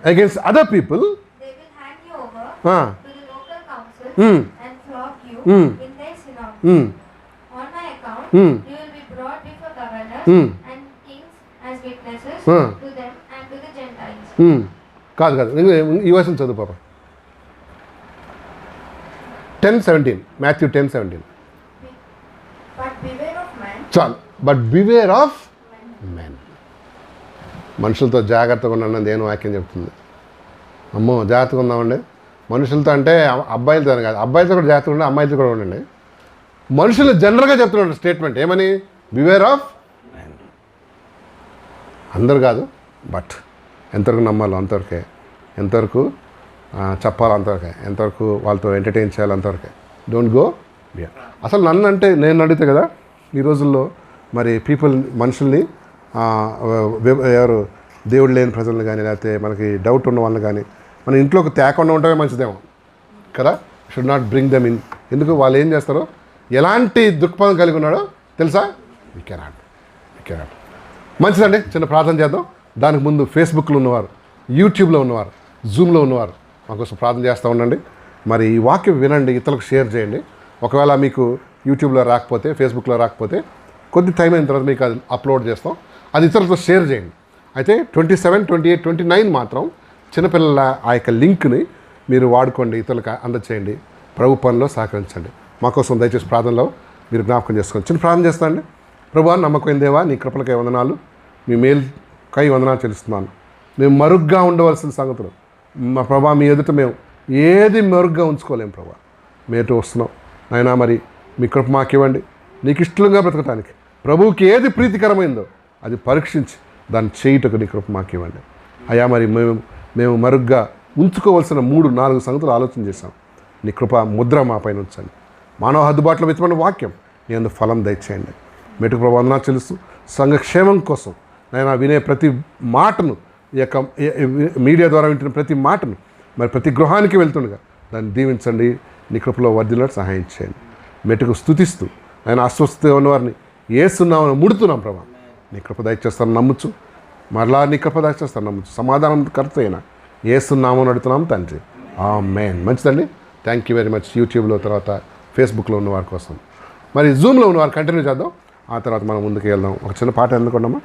A: against other people.
B: They will hand you over to the local council and flog you in their synagogue. On my account, you will be brought before governors and kings as witnesses to them and to the Gentiles.
A: కాదు ఈ వర్షం చదువు పాప. 10:17 Matthew 10:17.
B: But beware of man.
A: చాలు. But beware of men. మనుషులతో జాగ్రత్తగా ఉన్నాను దేని వాక్యం చెప్తుంది. అమ్మో జాగ్రత్తగా ఉందామండి మనుషులతో. అంటే అబ్బాయిలతో కాదు, అబ్బాయిలతో కూడా జాగ్రత్తగా ఉండండి, అమ్మాయిలతో కూడా ఉండండి. మనుషులు జనరల్గా చెప్తున్నాడు స్టేట్మెంట్ ఏమని? Beware of men. అందరు కాదు, బట్ ఎంతవరకు నమ్మాలో అంతవరకే. ఎంతవరకు చెప్పాలి అంతవరకే, ఎంతవరకు వాళ్ళతో ఎంటర్టైన్ చేయాలి అంతవరకే. Don't go beer. అసలు నన్ను అంటే నేను అడిగితే కదా ఈ రోజుల్లో మరి మనుషుల్ని ఎవరు దేవుడు లేని ప్రజలను కానీ లేకపోతే మనకి డౌట్ ఉన్న వాళ్ళని కానీ మన ఇంట్లోకి తేకుండా ఉండటమే మంచిదేమో కదా. Should not bring them in. ఎందుకు వాళ్ళు ఏం చేస్తారో ఎలాంటి దృక్పథం కలిగి ఉన్నాడో తెలుసా? We cannot. మంచిదండి. చిన్న ప్రార్థన చేద్దాం. దానికి ముందు ఫేస్బుక్లో ఉన్నవారు, యూట్యూబ్లో ఉన్నవారు, జూమ్లో ఉన్నవారు మాకోసం ప్రార్థన చేస్తూ ఉండండి. మరి ఈ వాక్యం వినండి, ఇతరులకు షేర్ చేయండి. ఒకవేళ మీకు యూట్యూబ్లో రాకపోతే, ఫేస్బుక్లో రాకపోతే కొద్ది టైం అయిన తర్వాత మీకు అది అప్లోడ్ చేస్తాం, అది ఇతరులతో షేర్ చేయండి. అయితే 27, 28, 29 మాత్రం చిన్నపిల్లల ఆ యొక్క లింక్ని మీరు వాడుకోండి, ఇతరులకు అందచేయండి, ప్రభు పనిలో సహకరించండి. మాకోసం దయచేసి ప్రార్థనలో మీరు జ్ఞాపకం చేసుకోండి. చిన్న ప్రార్థన చేస్తానండి. ప్రభువా, నమ్మకమైన దేవా, నీ కృపలకై వందనాలు, మీ మేలుకై వందనాలు చెల్లిస్తున్నాను. మేము మరుగ్గా ఉండవలసిన సంగతులు మా ప్రభా మీ ఎదుట మేము ఏది మెరుగ్గా ఉంచుకోలేము ప్రభా. మేటు వస్తున్నాం అయినా మరి మీ కృప మాకు ఇవ్వండి. నీకు ఇష్టంగా బ్రతకటానికి ప్రభువుకి ఏది ప్రీతికరమైందో అది పరీక్షించి దాన్ని చేయుటకు నీ కృప మాకు ఇవ్వండి అయ్యా. మరి మేము మరుగ్గా ఉంచుకోవాల్సిన 3-4 సంగతులు ఆలోచన చేశాం. నీ కృప ముద్ర మా పైన ఉంచండి. మానవ హద్దుబాటులో వెతుకున్న వాక్యం నీ అందు ఫలం దయచేయండి. మెటుకు ప్రభు వందనాలు చెల్లిస్తూ సంఘక్షేమం కోసం నేను వినే ప్రతి మాటను, ఈ యొక్క మీడియా ద్వారా వింటున్న ప్రతి మాటను మరి ప్రతి గృహానికి వెళ్తుండగా దాన్ని దీవించండి. నీ కృపలో వర్ధిల్లాడు సహాయం చేయండి. మెట్టుకు స్తుతిస్తూ ఆయన అస్వస్థత ఉన్నవారిని ఏసునామని ముడుతున్నాం ప్రభా. నీ కృప దయచేస్తాను నమ్ముచ్చు, మరలా నీ కృప దయచేస్తాను నమ్ముచ్చు. సమాధానం కర్త అయినా ఏసునామని అడుగుతున్నాం తండ్రి, ఆమేన్. మంచిదండి. Thank you very much. యూట్యూబ్లో తర్వాత ఫేస్బుక్లో ఉన్న వారి కోసం, మరి జూమ్లో ఉన్న వారు కంటిన్యూ చేద్దాం. ఆ తర్వాత మనం ముందుకు వెళ్దాం. ఒక చిన్న పాట ఎందుకున్నామా?